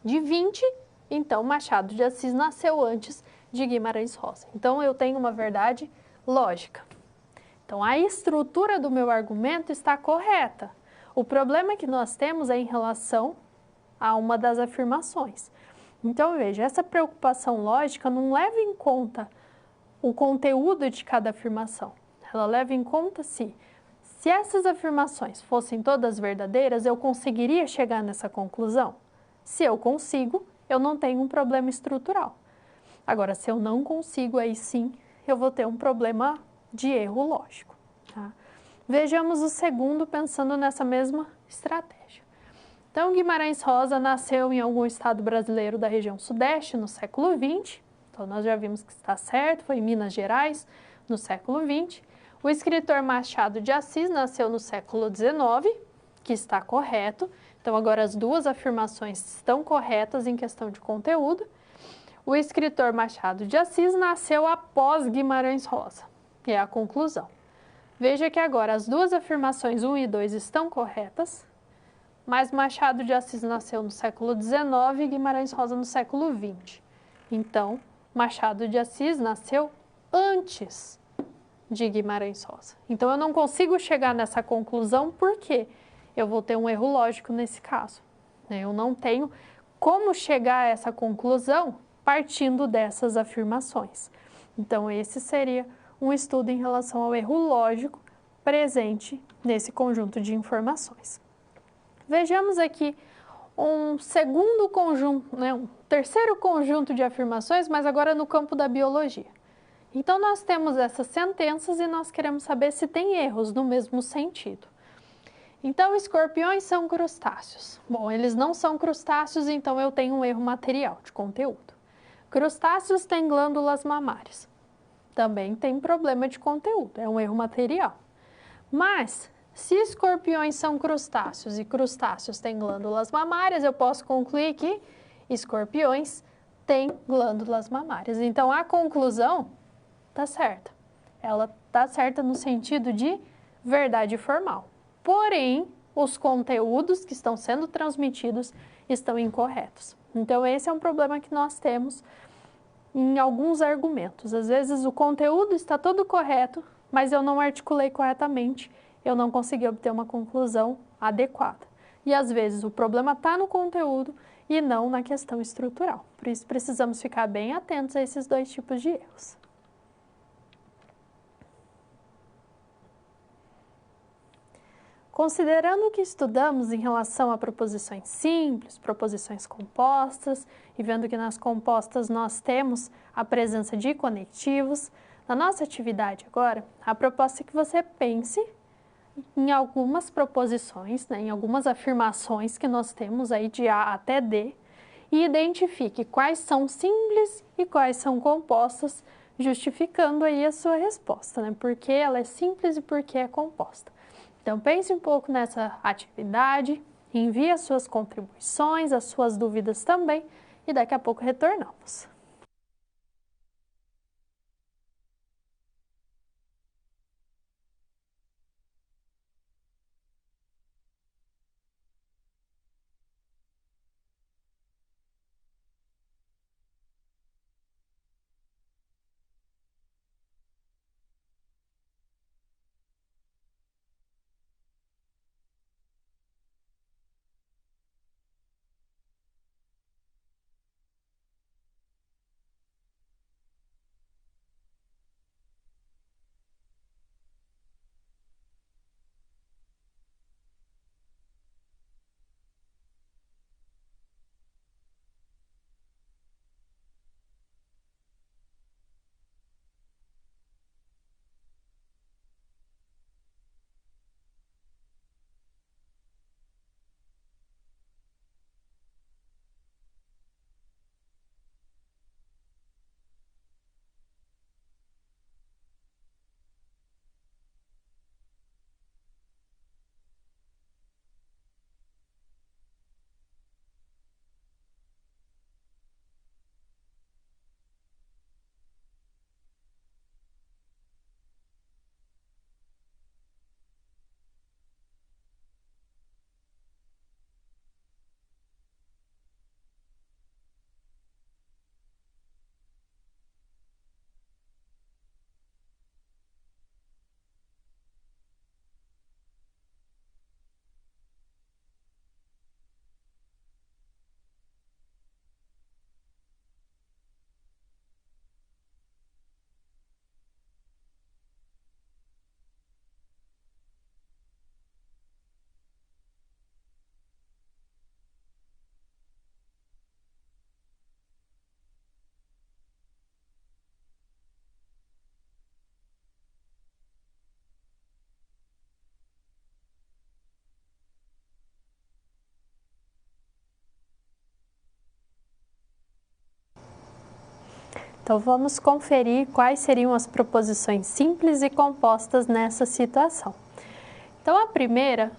de 20, então Machado de Assis nasceu antes de Guimarães Rosa. Então, eu tenho uma verdade lógica. Então, a estrutura do meu argumento está correta. O problema que nós temos é em relação a uma das afirmações. Então, veja, essa preocupação lógica não leva em conta o conteúdo de cada afirmação. Ela leva em conta se essas afirmações fossem todas verdadeiras, eu conseguiria chegar nessa conclusão? Se eu consigo, eu não tenho um problema estrutural. Agora, se eu não consigo, aí sim, eu vou ter um problema de erro lógico. Tá? Vejamos o segundo pensando nessa mesma estratégia. Então, Guimarães Rosa nasceu em algum estado brasileiro da região sudeste no século XX. Então, nós já vimos que está certo, foi em Minas Gerais, no século XX. O escritor Machado de Assis nasceu no século XIX, que está correto. Então, agora as duas afirmações estão corretas em questão de conteúdo. O escritor Machado de Assis nasceu após Guimarães Rosa, que é a conclusão. Veja que agora as duas afirmações 1 e 2 estão corretas, mas Machado de Assis nasceu no século XIX e Guimarães Rosa no século XX. Então, Machado de Assis nasceu antes de Guimarães Rosa. Então, eu não consigo chegar nessa conclusão porque eu vou ter um erro lógico nesse caso. Eu não tenho como chegar a essa conclusão partindo dessas afirmações. Então, esse seria um estudo em relação ao erro lógico presente nesse conjunto de informações. Vejamos aqui um segundo conjunto, um terceiro conjunto de afirmações, mas agora no campo da biologia. Então, nós temos essas sentenças e nós queremos saber se tem erros no mesmo sentido. Então, escorpiões são crustáceos. Bom, eles não são crustáceos, então eu tenho um erro material de conteúdo. Crustáceos têm glândulas mamárias. Também tem problema de conteúdo, é um erro material. Mas, se escorpiões são crustáceos e crustáceos têm glândulas mamárias, eu posso concluir que escorpiões têm glândulas mamárias. Então, a conclusão está certa. Ela está certa no sentido de verdade formal. Porém, os conteúdos que estão sendo transmitidos estão incorretos. Então, esse é um problema que nós temos em alguns argumentos. Às vezes, o conteúdo está todo correto, mas eu não articulei corretamente, eu não consegui obter uma conclusão adequada. E, às vezes, o problema está no conteúdo e não na questão estrutural. Por isso, precisamos ficar bem atentos a esses dois tipos de erros. Considerando o que estudamos em relação a proposições simples, proposições compostas, e vendo que nas compostas nós temos a presença de conectivos, na nossa atividade agora, a proposta é que você pense em algumas proposições, em algumas afirmações que nós temos aí de A até D, e identifique quais são simples e quais são compostas, justificando aí a sua resposta, Por que ela é simples e por que é composta. Então, pense um pouco nessa atividade, envie as suas contribuições, as suas dúvidas também, e daqui a pouco retornamos. Então, vamos conferir quais seriam as proposições simples e compostas nessa situação. Então, a primeira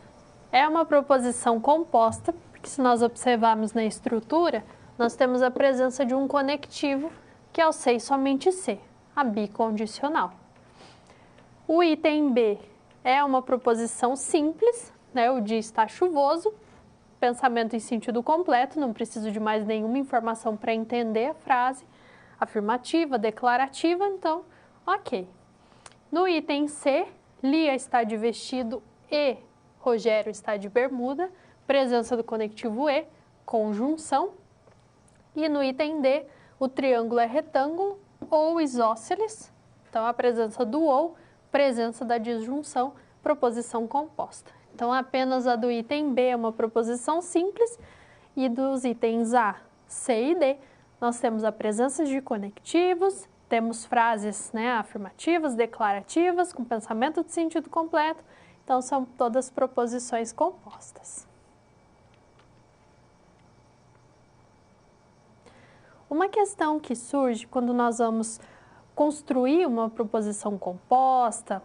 é uma proposição composta, porque se nós observarmos na estrutura, nós temos a presença de um conectivo, que é o C e somente C, a bicondicional. O item B é uma proposição simples, o dia está chuvoso, pensamento em sentido completo, não preciso de mais nenhuma informação para entender a frase, afirmativa, declarativa, então, ok. No item C, Lia está de vestido e Rogério está de bermuda, presença do conectivo e, conjunção. E no item D, o triângulo é retângulo ou isósceles, então a presença do ou, presença da disjunção, proposição composta. Então apenas a do item B é uma proposição simples e dos itens A, C e D nós temos a presença de conectivos, temos frases, né, afirmativas, declarativas, com pensamento de sentido completo, então são todas proposições compostas. Uma questão que surge quando nós vamos construir uma proposição composta,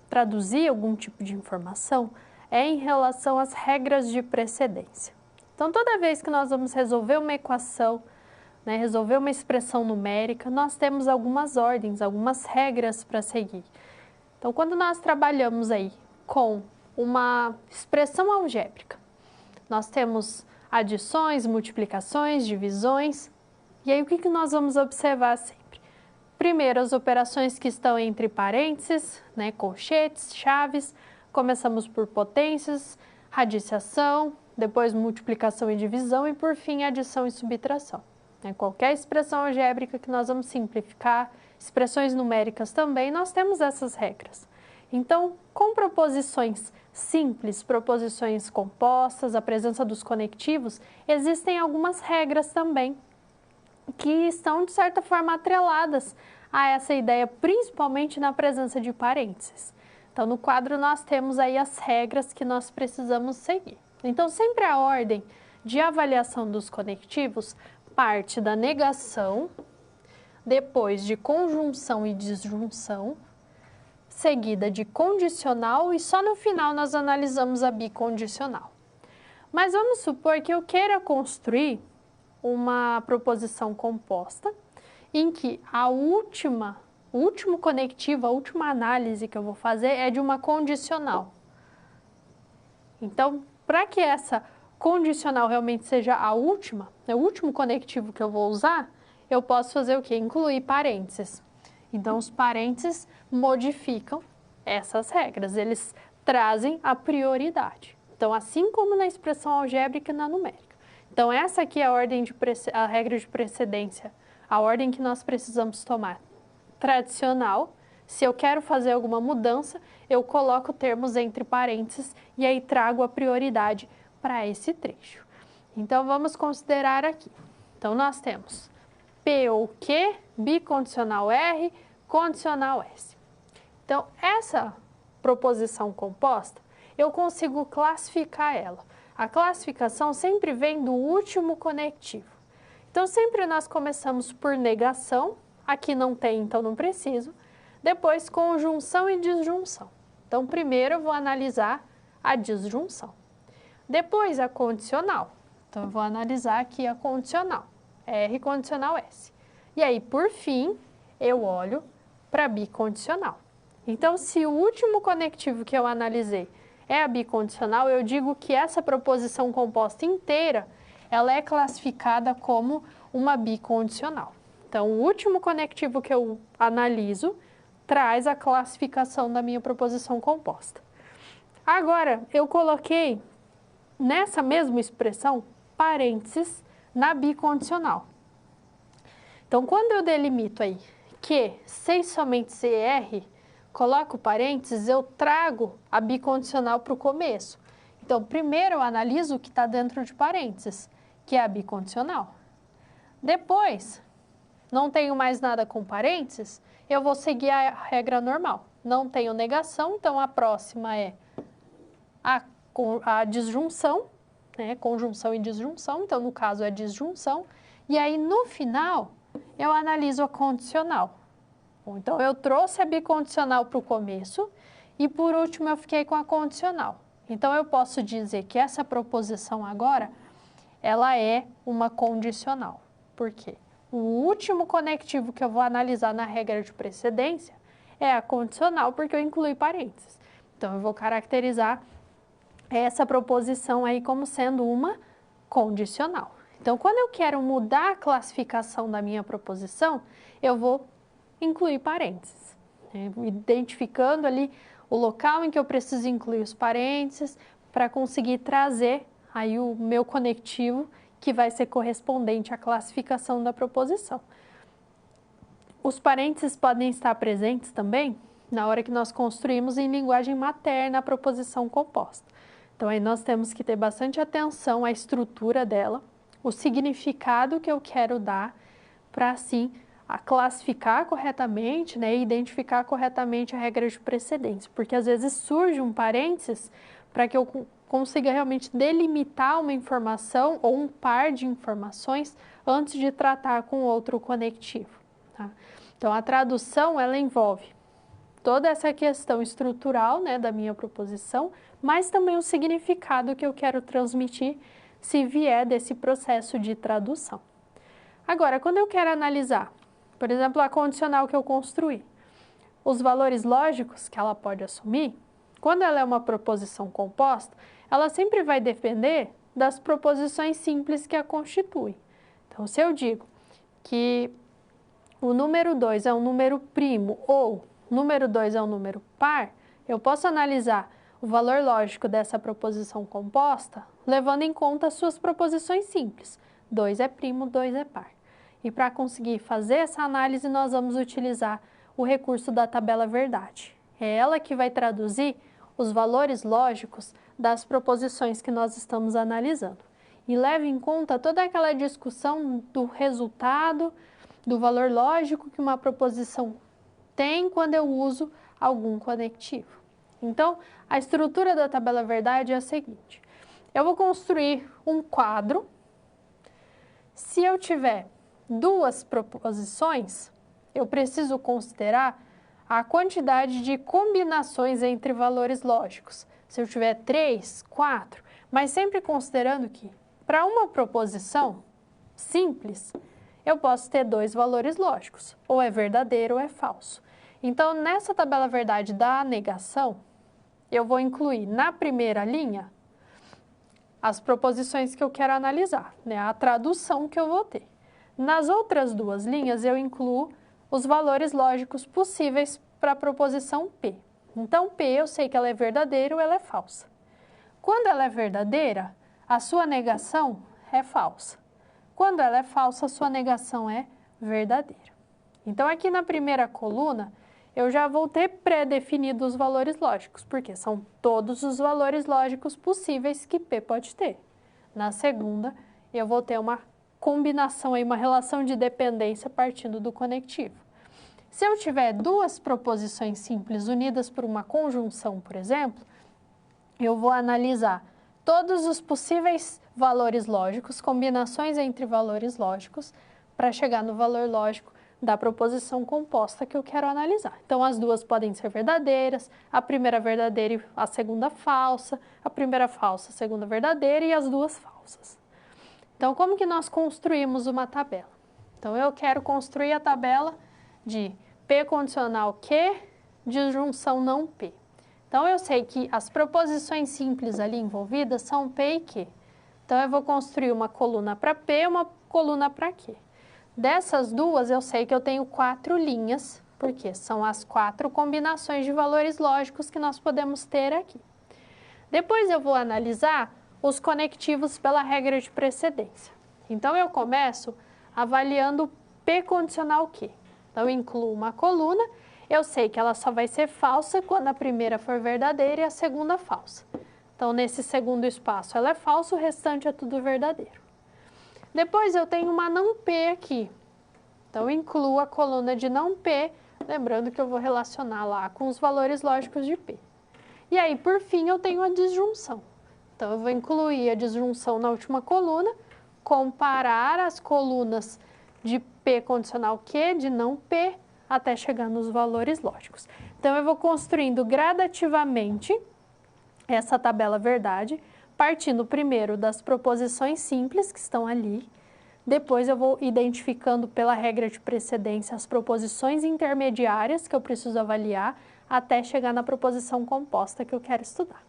traduzir algum tipo de informação, é em relação às regras de precedência. Então, toda vez que nós vamos resolver uma equação, né, resolver uma expressão numérica, nós temos algumas ordens, algumas regras para seguir. Então, quando nós trabalhamos aí com uma expressão algébrica, nós temos adições, multiplicações, divisões. E aí, o que nós vamos observar sempre? Primeiro, as operações que estão entre parênteses, né, colchetes, chaves. Começamos por potências, radiciação, depois multiplicação e divisão e, por fim, adição e subtração. Qualquer expressão algébrica que nós vamos simplificar, expressões numéricas também, nós temos essas regras. Então, com proposições simples, proposições compostas, a presença dos conectivos, existem algumas regras também que estão, de certa forma, atreladas a essa ideia, principalmente na presença de parênteses. Então, no quadro, nós temos aí as regras que nós precisamos seguir. Então, sempre a ordem de avaliação dos conectivos parte da negação, depois de conjunção e disjunção, seguida de condicional e só no final nós analisamos a bicondicional. Mas vamos supor que eu queira construir uma proposição composta em que o último conectivo, a última análise que eu vou fazer é de uma condicional. Então, para que essa condicional realmente seja a última, o último conectivo que eu vou usar, eu posso fazer o quê? Incluir parênteses. Então, os parênteses modificam essas regras, eles trazem a prioridade. Então, assim como na expressão algébrica e na numérica. Então, essa aqui é a regra de precedência, a ordem que nós precisamos tomar. Tradicional, se eu quero fazer alguma mudança, eu coloco termos entre parênteses e aí trago a prioridade para esse trecho. Então, vamos considerar aqui. Então, nós temos P ou Q, bicondicional R, condicional S. Então, essa proposição composta, eu consigo classificar ela. A classificação sempre vem do último conectivo. Então, sempre nós começamos por negação, aqui não tem, então não preciso. Depois, conjunção e disjunção. Então, primeiro eu vou analisar a disjunção. Depois, a condicional. Então, eu vou analisar aqui a condicional, R condicional S. E aí, por fim, eu olho para a bicondicional. Então, se o último conectivo que eu analisei é a bicondicional, eu digo que essa proposição composta inteira, ela é classificada como uma bicondicional. Então, o último conectivo que eu analiso traz a classificação da minha proposição composta. Agora, eu coloquei nessa mesma expressão parênteses na bicondicional. Então, quando eu delimito aí que sem somente CR, coloco parênteses, eu trago a bicondicional para o começo. Então, primeiro eu analiso o que está dentro de parênteses, que é a bicondicional. Depois, não tenho mais nada com parênteses, eu vou seguir a regra normal. Não tenho negação, então a próxima é a disjunção, né? Conjunção e disjunção, então no caso é disjunção. E aí no final, eu analiso a condicional. Bom, então, eu trouxe a bicondicional para o começo e, por último, eu fiquei com a condicional. Então, eu posso dizer que essa proposição agora, ela é uma condicional. Por quê? O último conectivo que eu vou analisar na regra de precedência é a condicional, porque eu incluí parênteses. Então, eu vou caracterizar essa proposição aí como sendo uma condicional. Então, quando eu quero mudar a classificação da minha proposição, eu vou incluir parênteses, né? Identificando ali o local em que eu preciso incluir os parênteses para conseguir trazer aí o meu conectivo que vai ser correspondente à classificação da proposição. Os parênteses podem estar presentes também na hora que nós construímos em linguagem materna a proposição composta. Então, aí nós temos que ter bastante atenção à estrutura dela, o significado que eu quero dar para, assim, classificar corretamente, né, e identificar corretamente a regra de precedência. Porque, às vezes, surge um parênteses para que eu consiga realmente delimitar uma informação ou um par de informações antes de tratar com outro conectivo. Tá? Então, a tradução, ela envolve toda essa questão estrutural, né, da minha proposição, mas também o significado que eu quero transmitir se vier desse processo de tradução. Agora, quando eu quero analisar, por exemplo, a condicional que eu construí, os valores lógicos que ela pode assumir, quando ela é uma proposição composta, ela sempre vai depender das proposições simples que a constituem. Então, se eu digo que o número 2 é um número primo ou o número 2 é um número par, eu posso analisar o valor lógico dessa proposição composta levando em conta as suas proposições simples. 2 é primo, 2 é par. E para conseguir fazer essa análise, nós vamos utilizar o recurso da tabela verdade. É ela que vai traduzir os valores lógicos das proposições que nós estamos analisando. E leva em conta toda aquela discussão do resultado, do valor lógico que uma proposição tem quando eu uso algum conectivo. Então, a estrutura da tabela verdade é a seguinte. Eu vou construir um quadro. Se eu tiver duas proposições, eu preciso considerar a quantidade de combinações entre valores lógicos. Se eu tiver 3, 4, mas sempre considerando que para uma proposição simples, eu posso ter 2 valores lógicos, ou é verdadeiro ou é falso. Então, nessa tabela verdade da negação, eu vou incluir na primeira linha as proposições que eu quero analisar, né? A tradução que eu vou ter. Nas outras duas linhas, eu incluo os valores lógicos possíveis para a proposição P. Então, P eu sei que ela é verdadeira ou ela é falsa. Quando ela é verdadeira, a sua negação é falsa. Quando ela é falsa, a sua negação é verdadeira. Então, aqui na primeira coluna, eu já vou ter pré-definido os valores lógicos, porque são todos os valores lógicos possíveis que P pode ter. Na segunda, eu vou ter uma combinação, uma relação de dependência partindo do conectivo. Se eu tiver duas proposições simples unidas por uma conjunção, por exemplo, eu vou analisar todos os possíveis valores lógicos, combinações entre valores lógicos, para chegar no valor lógico da proposição composta que eu quero analisar. Então, as duas podem ser verdadeiras, a primeira verdadeira e a segunda falsa, a primeira falsa, a segunda verdadeira e as duas falsas. Então, como que nós construímos uma tabela? Então, eu quero construir a tabela de P condicional Q, disjunção não P. Então, eu sei que as proposições simples ali envolvidas são P e Q. Então, eu vou construir uma coluna para P e uma coluna para Q. Dessas duas, eu sei que eu tenho 4 linhas, porque são as 4 combinações de valores lógicos que nós podemos ter aqui. Depois eu vou analisar os conectivos pela regra de precedência. Então, eu começo avaliando P condicional Q. Então, eu incluo uma coluna, eu sei que ela só vai ser falsa quando a primeira for verdadeira e a segunda falsa. Então, nesse segundo espaço ela é falsa, o restante é tudo verdadeiro. Depois eu tenho uma não P aqui. Então, eu incluo a coluna de não P, lembrando que eu vou relacionar lá com os valores lógicos de P. E aí, por fim, eu tenho a disjunção. Então, eu vou incluir a disjunção na última coluna, comparar as colunas de P condicional Q, de não P, até chegar nos valores lógicos. Então, eu vou construindo gradativamente essa tabela verdade, partindo primeiro das proposições simples que estão ali, depois eu vou identificando pela regra de precedência as proposições intermediárias que eu preciso avaliar até chegar na proposição composta que eu quero estudar.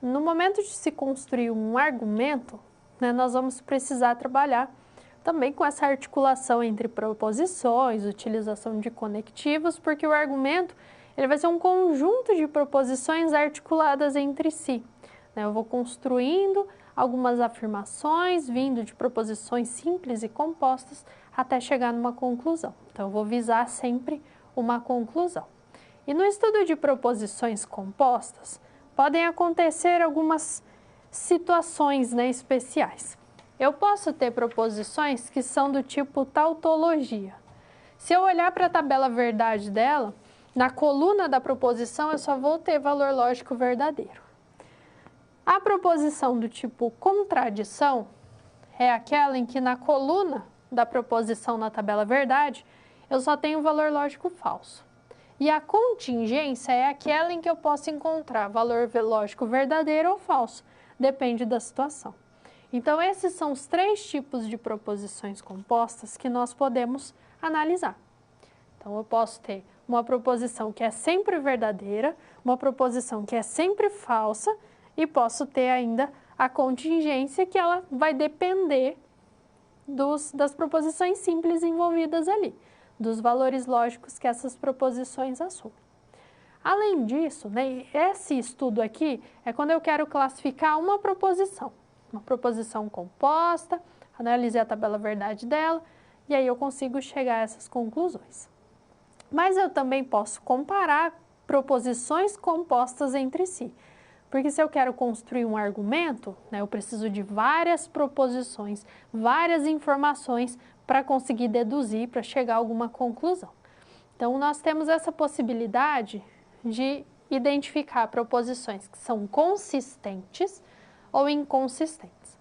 no momento de se construir um argumento, né, nós vamos precisar trabalhar também com essa articulação entre proposições, utilização de conectivos, porque o argumento ele vai ser um conjunto de proposições articuladas entre si. Né? Eu vou construindo algumas afirmações, vindo de proposições simples e compostas, até chegar numa conclusão. Então, eu vou visar sempre uma conclusão. E no estudo de proposições compostas, podem acontecer algumas situações, né, especiais. Eu posso ter proposições que são do tipo tautologia. Se eu olhar para a tabela verdade dela, na coluna da proposição eu só vou ter valor lógico verdadeiro. A proposição do tipo contradição é aquela em que na coluna da proposição na tabela verdade eu só tenho valor lógico falso. E a contingência é aquela em que eu posso encontrar valor lógico verdadeiro ou falso, depende da situação. Então, esses são os 3 tipos de proposições compostas que nós podemos analisar. Então, eu posso ter uma proposição que é sempre verdadeira, uma proposição que é sempre falsa e posso ter ainda a contingência que ela vai depender das proposições simples envolvidas ali, dos valores lógicos que essas proposições assumem. Além disso, né, esse estudo aqui é quando eu quero classificar uma proposição composta, analisei a tabela verdade dela e aí eu consigo chegar a essas conclusões. Mas eu também posso comparar proposições compostas entre si, porque se eu quero construir um argumento, né, eu preciso de várias proposições, várias informações para conseguir deduzir, para chegar a alguma conclusão. Então, nós temos essa possibilidade de identificar proposições que são consistentes ou inconsistentes.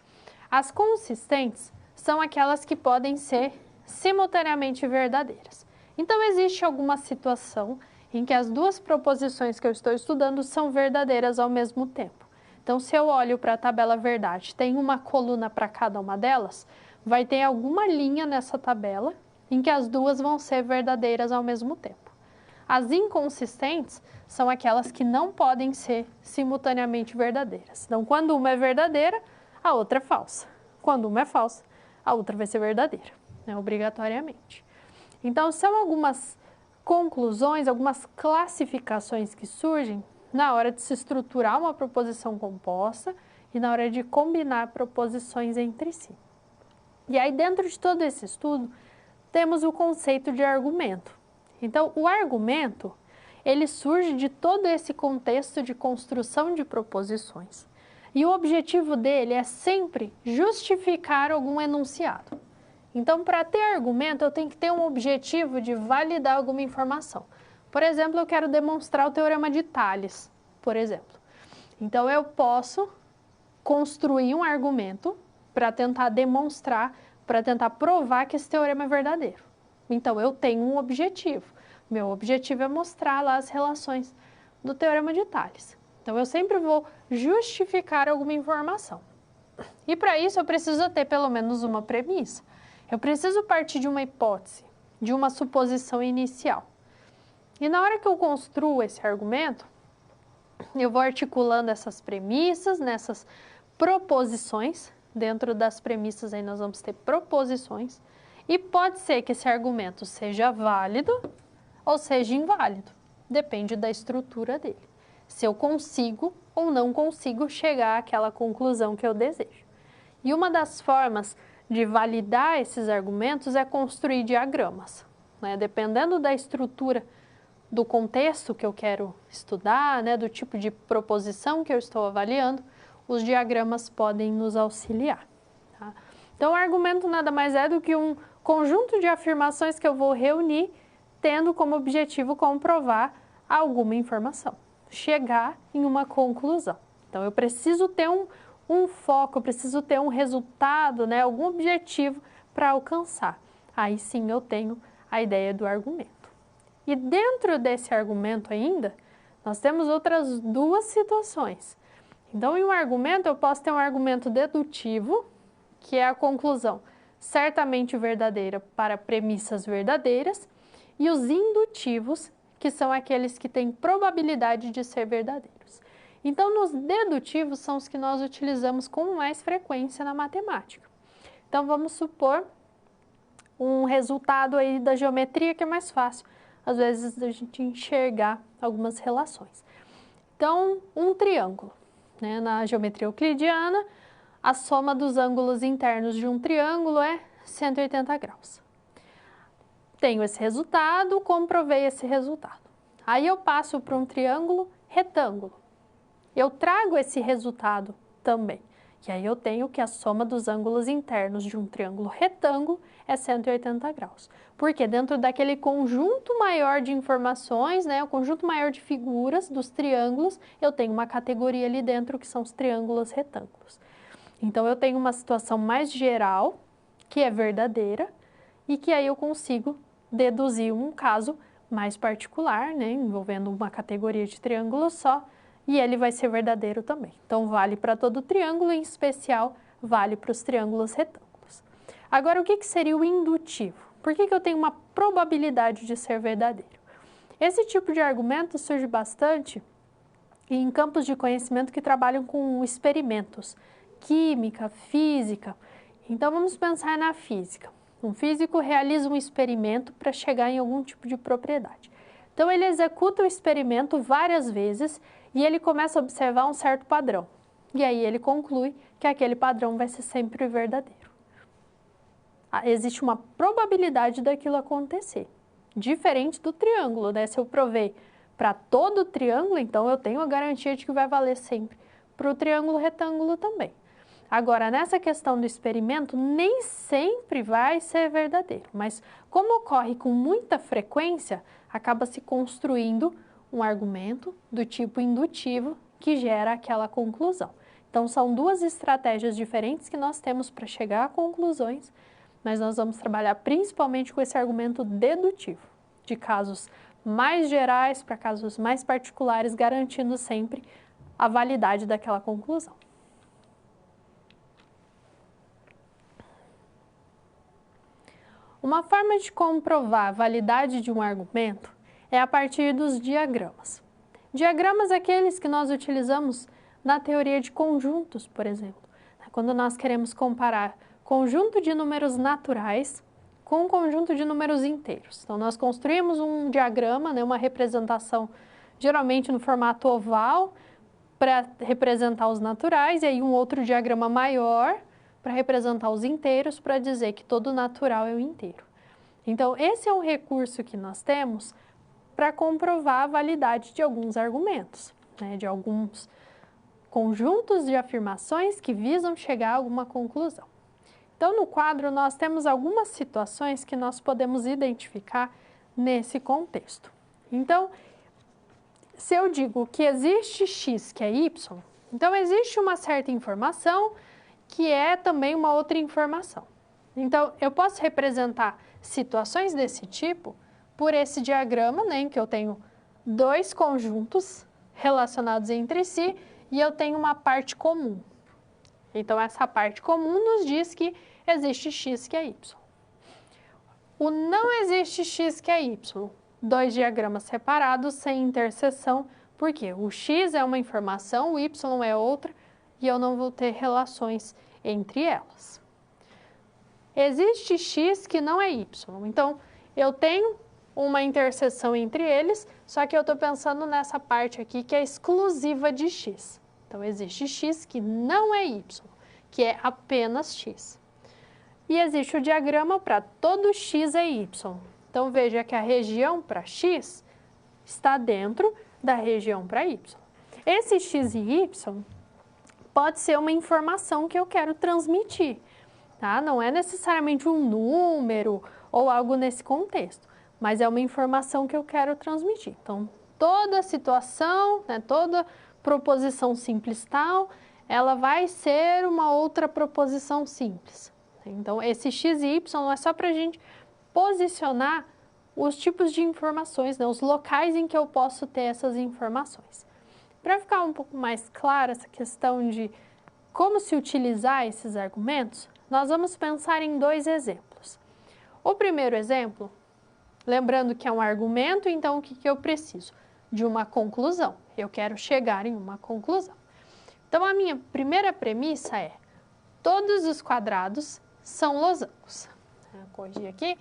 As consistentes são aquelas que podem ser simultaneamente verdadeiras. Então, existe alguma situação em que as 2 proposições que eu estou estudando são verdadeiras ao mesmo tempo. Então, se eu olho para a tabela verdade, tem uma coluna para cada uma delas, vai ter alguma linha nessa tabela em que as 2 vão ser verdadeiras ao mesmo tempo. As inconsistentes são aquelas que não podem ser simultaneamente verdadeiras. Então, quando uma é verdadeira, a outra é falsa. Quando uma é falsa, a outra vai ser verdadeira, né, obrigatoriamente. Então, são algumas conclusões, algumas classificações que surgem na hora de se estruturar uma proposição composta e na hora de combinar proposições entre si. E aí, dentro de todo esse estudo, temos o conceito de argumento. Então, o argumento, ele surge de todo esse contexto de construção de proposições. E o objetivo dele é sempre justificar algum enunciado. Então, para ter argumento, eu tenho que ter um objetivo de validar alguma informação. Por exemplo, eu quero demonstrar o teorema de Tales, por exemplo. Então, eu posso construir um argumento para tentar demonstrar, para tentar provar que esse teorema é verdadeiro. Então, eu tenho um objetivo. Meu objetivo é mostrar lá as relações do teorema de Tales. Então, eu sempre vou justificar alguma informação. E para isso, eu preciso ter pelo menos uma premissa. Eu preciso partir de uma hipótese, de uma suposição inicial. E na hora que eu construo esse argumento, eu vou articulando essas premissas, nessas proposições. Dentro das premissas aí nós vamos ter proposições. E pode ser que esse argumento seja válido ou seja inválido. Depende da estrutura dele. Se eu consigo ou não consigo chegar àquela conclusão que eu desejo. E uma das formas de validar esses argumentos é construir diagramas, né? Dependendo da estrutura do contexto que eu quero estudar, né? Do tipo de proposição que eu estou avaliando, os diagramas podem nos auxiliar. Tá? Então, o argumento nada mais é do que um conjunto de afirmações que eu vou reunir, tendo como objetivo comprovar alguma informação, chegar em uma conclusão. Então, eu preciso ter um foco, eu preciso ter um resultado, né, algum objetivo para alcançar. Aí sim eu tenho a ideia do argumento. E dentro desse argumento ainda, nós temos outras 2 situações. Então, em um argumento, eu posso ter um argumento dedutivo, que é a conclusão certamente verdadeira para premissas verdadeiras, e os indutivos, que são aqueles que têm probabilidade de ser verdadeiros. Então, nos dedutivos são os que nós utilizamos com mais frequência na matemática. Então, vamos supor um resultado aí da geometria que é mais fácil, às vezes, da gente enxergar algumas relações. Então, um triângulo, né? Na geometria euclidiana, a soma dos ângulos internos de um triângulo é 180 graus. Tenho esse resultado, comprovei esse resultado. Aí eu passo para um triângulo retângulo. Eu trago esse resultado também. E aí eu tenho que a soma dos ângulos internos de um triângulo retângulo é 180 graus. Porque dentro daquele conjunto maior de informações, né, o conjunto maior de figuras dos triângulos, eu tenho uma categoria ali dentro que são os triângulos retângulos. Então eu tenho uma situação mais geral, que é verdadeira, e que aí eu consigo deduzir um caso mais particular, né, envolvendo uma categoria de triângulo só, e ele vai ser verdadeiro também. Então, vale para todo triângulo, em especial, vale para os triângulos retângulos. Agora, o que seria o indutivo? Por que eu tenho uma probabilidade de ser verdadeiro? Esse tipo de argumento surge bastante em campos de conhecimento que trabalham com experimentos, química, física. Então, vamos pensar na física. Um físico realiza um experimento para chegar em algum tipo de propriedade. Então, ele executa o experimento várias vezes e ele começa a observar um certo padrão. E aí ele conclui que aquele padrão vai ser sempre verdadeiro. Existe uma probabilidade daquilo acontecer, diferente do triângulo, né? Se eu provei para todo o triângulo, então eu tenho a garantia de que vai valer sempre para o triângulo retângulo também. Agora, nessa questão do experimento, nem sempre vai ser verdadeiro, mas como ocorre com muita frequência, acaba se construindo um argumento do tipo indutivo que gera aquela conclusão. Então, são duas estratégias diferentes que nós temos para chegar a conclusões, mas nós vamos trabalhar principalmente com esse argumento dedutivo, de casos mais gerais para casos mais particulares, garantindo sempre a validade daquela conclusão. Uma forma de comprovar a validade de um argumento é a partir dos diagramas. Diagramas aqueles que nós utilizamos na teoria de conjuntos, por exemplo, quando nós queremos comparar conjunto de números naturais com um conjunto de números inteiros. Então, nós construímos um diagrama, né, uma representação, geralmente no formato oval, para representar os naturais, e aí um outro diagrama maior para representar os inteiros, para dizer que todo natural é o inteiro. Então, esse é um recurso que nós temos para comprovar a validade de alguns argumentos, né, de alguns conjuntos de afirmações que visam chegar a alguma conclusão. Então, no quadro, nós temos algumas situações que nós podemos identificar nesse contexto. Então, se eu digo que existe x que é y, então existe uma certa informação que é também uma outra informação. Então, eu posso representar situações desse tipo por esse diagrama, né, em que eu tenho dois conjuntos relacionados entre si e eu tenho uma parte comum. Então, essa parte comum nos diz que existe x que é y. O não existe x que é y, dois diagramas separados sem interseção, porque o x é uma informação, o y é outra, e eu não vou ter relações entre elas. Existe x que não é y, então eu tenho uma interseção entre eles, só que eu estou pensando nessa parte aqui que é exclusiva de x. Então, existe x que não é y, que é apenas x. E existe o diagrama para todo x é y. Então, veja que a região para x está dentro da região para y. Esse x e y pode ser uma informação que eu quero transmitir, tá? Não é necessariamente um número ou algo nesse contexto, mas é uma informação que eu quero transmitir. Então, toda situação, né, toda proposição simples tal, ela vai ser uma outra proposição simples. Então, esse x e y é só para a gente posicionar os tipos de informações, né, os locais em que eu posso ter essas informações. Para ficar um pouco mais clara essa questão de como se utilizar esses argumentos, nós vamos pensar em dois exemplos. O primeiro exemplo, lembrando que é um argumento, então o que eu preciso? de uma conclusão. Eu quero chegar em uma conclusão. Então, a minha primeira premissa é: todos os quadrados são losangos. Vou corrigir aqui.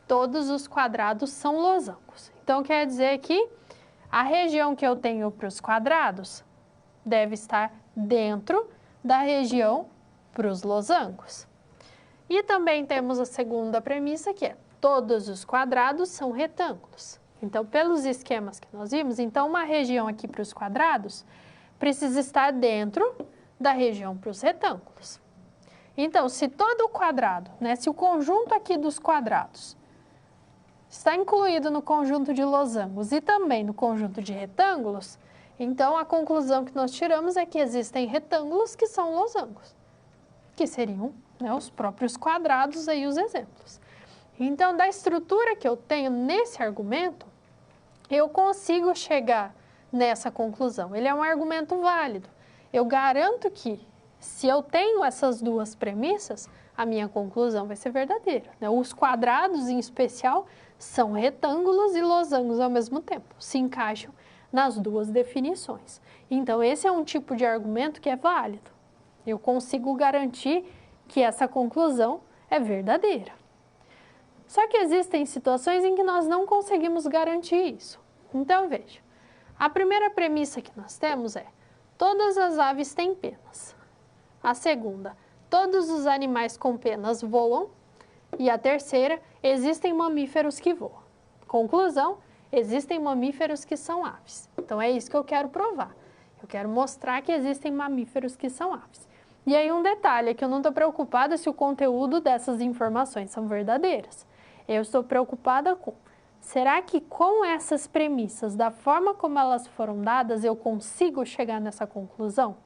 Todos os quadrados são losangos. Então, quer dizer que a região que eu tenho para os quadrados deve estar dentro da região para os losangos. E também temos a segunda premissa, que é: todos os quadrados são retângulos. Então, pelos esquemas que nós vimos, então uma região aqui para os quadrados precisa estar dentro da região para os retângulos. Então, se todo o quadrado, né, se o conjunto aqui dos quadrados está incluído no conjunto de losangos e também no conjunto de retângulos, então a conclusão que nós tiramos é que existem retângulos que são losangos, que seriam, né, os próprios quadrados aí, os exemplos. Então, da estrutura que eu tenho nesse argumento, eu consigo chegar nessa conclusão. Ele é um argumento válido. Eu garanto que, se eu tenho essas duas premissas, a minha conclusão vai ser verdadeira, né? Os quadrados, em especial, são retângulos e losangos ao mesmo tempo, se encaixam nas duas definições. Então, esse é um tipo de argumento que é válido. Eu consigo garantir que essa conclusão é verdadeira. Só que existem situações em que nós não conseguimos garantir isso. Então, veja, a primeira premissa que nós temos é: todas as aves têm penas. A segunda: todos os animais com penas voam. E a terceira: existem mamíferos que voam. Conclusão: existem mamíferos que são aves. Então, é isso que eu quero provar. Eu quero mostrar que existem mamíferos que são aves. E aí um detalhe é que eu não estou preocupada se o conteúdo dessas informações são verdadeiras. Eu estou preocupada com: será que com essas premissas, da forma como elas foram dadas, eu consigo chegar nessa conclusão?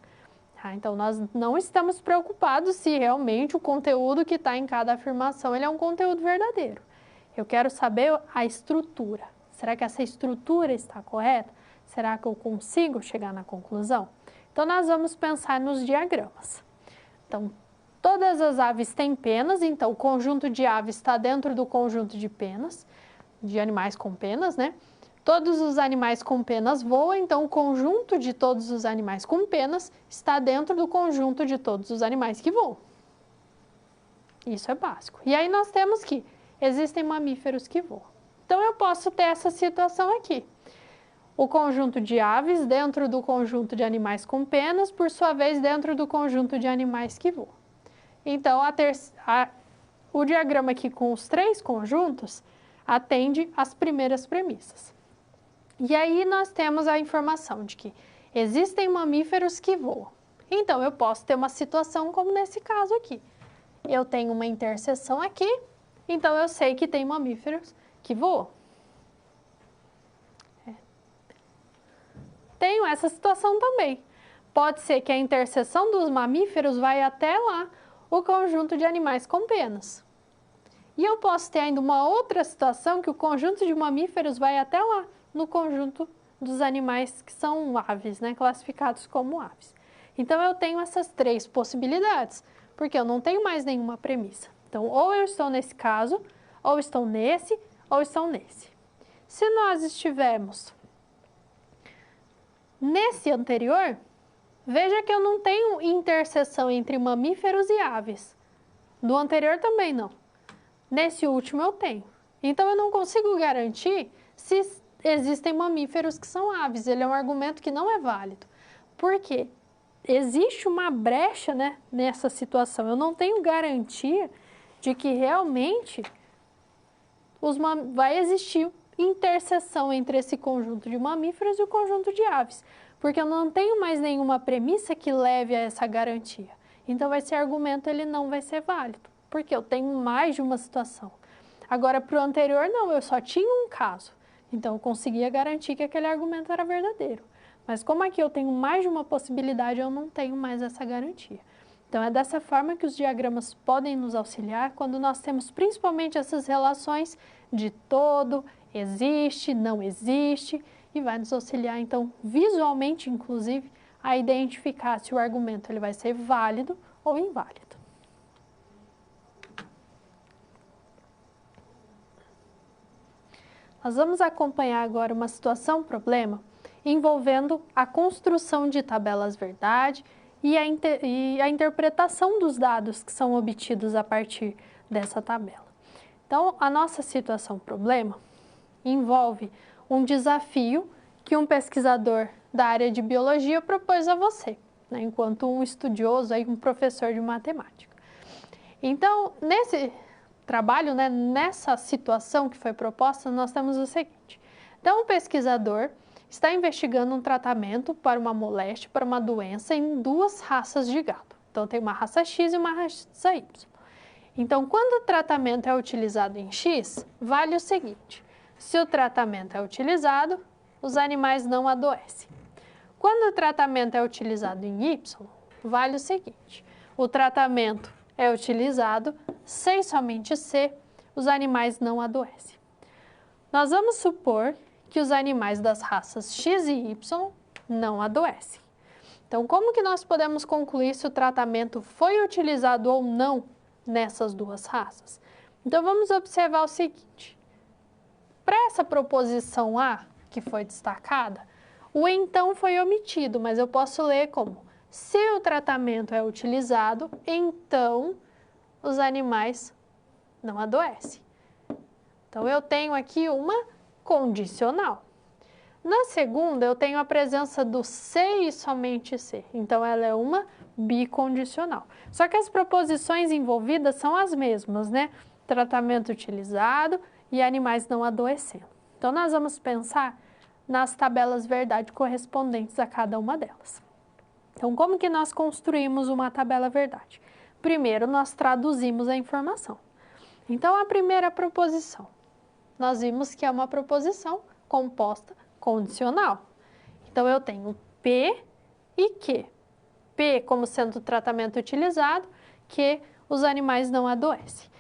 Então, nós não estamos preocupados se realmente o conteúdo que está em cada afirmação ele é um conteúdo verdadeiro. Eu quero saber a estrutura. Será que essa estrutura está correta? Será que eu consigo chegar na conclusão? Então, nós vamos pensar nos diagramas. Então, todas as aves têm penas, então o conjunto de aves está dentro do conjunto de penas, de animais com penas, né? Todos os animais com penas voam, então o conjunto de todos os animais com penas está dentro do conjunto de todos os animais que voam. Isso é básico. E aí nós temos que existem mamíferos que voam. Então eu posso ter essa situação aqui: o conjunto de aves dentro do conjunto de animais com penas, por sua vez dentro do conjunto de animais que voam. Então, o diagrama aqui com os três conjuntos atende às primeiras premissas. E aí nós temos a informação de que existem mamíferos que voam. Então, eu posso ter uma situação como nesse caso aqui. Eu tenho uma interseção aqui, então eu sei que tem mamíferos que voam. Tenho essa situação também. Pode ser que a interseção dos mamíferos vai até lá, o conjunto de animais com penas. E eu posso ter ainda uma outra situação que o conjunto de mamíferos vai até lá, no conjunto dos animais que são aves, né, classificados como aves. Então, eu tenho essas três possibilidades, porque eu não tenho mais nenhuma premissa. Então, ou eu estou nesse caso, ou estou nesse, ou estou nesse. Se nós estivermos nesse anterior, veja que eu não tenho interseção entre mamíferos e aves. No anterior também não. Nesse último eu tenho. Então, eu não consigo garantir se existem mamíferos que são aves. Ele é um argumento que não é válido. Por quê? Existe uma brecha, né, nessa situação. Eu não tenho garantia de que realmente vai existir interseção entre esse conjunto de mamíferos e o conjunto de aves, porque eu não tenho mais nenhuma premissa que leve a essa garantia. Então, esse argumento ele não vai ser válido, porque eu tenho mais de uma situação. Agora, para o anterior, não, eu só tinha um caso. Então, eu conseguia garantir que aquele argumento era verdadeiro. Mas como aqui eu tenho mais de uma possibilidade, eu não tenho mais essa garantia. Então, é dessa forma que os diagramas podem nos auxiliar quando nós temos principalmente essas relações de todo, existe, não existe, e vai nos auxiliar, então, visualmente, inclusive, a identificar se o argumento ele vai ser válido ou inválido. Nós vamos acompanhar agora uma situação-problema envolvendo a construção de tabelas verdade e a interpretação dos dados que são obtidos a partir dessa tabela. Então, a nossa situação-problema envolve um desafio que um pesquisador da área de biologia propôs a você, né, enquanto um estudioso, aí, um professor de matemática. Então, nesse trabalho, né, nessa situação que foi proposta, nós temos o seguinte. Então, o pesquisador está investigando um tratamento para uma moléstia, para uma doença em duas raças de gado. Então, tem uma raça X e uma raça Y. Então, quando o tratamento é utilizado em X, vale o seguinte. Se o tratamento é utilizado, os animais não adoecem. Quando o tratamento é utilizado em Y, vale o seguinte. O tratamento é utilizado sem somente C, os animais não adoecem. Nós vamos supor que os animais das raças X e Y não adoecem. Então, como que nós podemos concluir se o tratamento foi utilizado ou não nessas duas raças? Então, vamos observar o seguinte. Para essa proposição A, que foi destacada, o então foi omitido, mas eu posso ler como: se o tratamento é utilizado, então os animais não adoecem. Então, eu tenho aqui uma condicional. Na segunda, eu tenho a presença do C e somente C. Então, ela é uma bicondicional. Só que as proposições envolvidas são as mesmas, né? Tratamento utilizado e animais não adoecendo. Então, nós vamos pensar nas tabelas verdade correspondentes a cada uma delas. Então, como que nós construímos uma tabela verdade? Primeiro, nós traduzimos a informação. Então, a primeira proposição, nós vimos que é uma proposição composta condicional. Então, eu tenho P e Q. P como sendo o tratamento utilizado, que os animais não adoecem.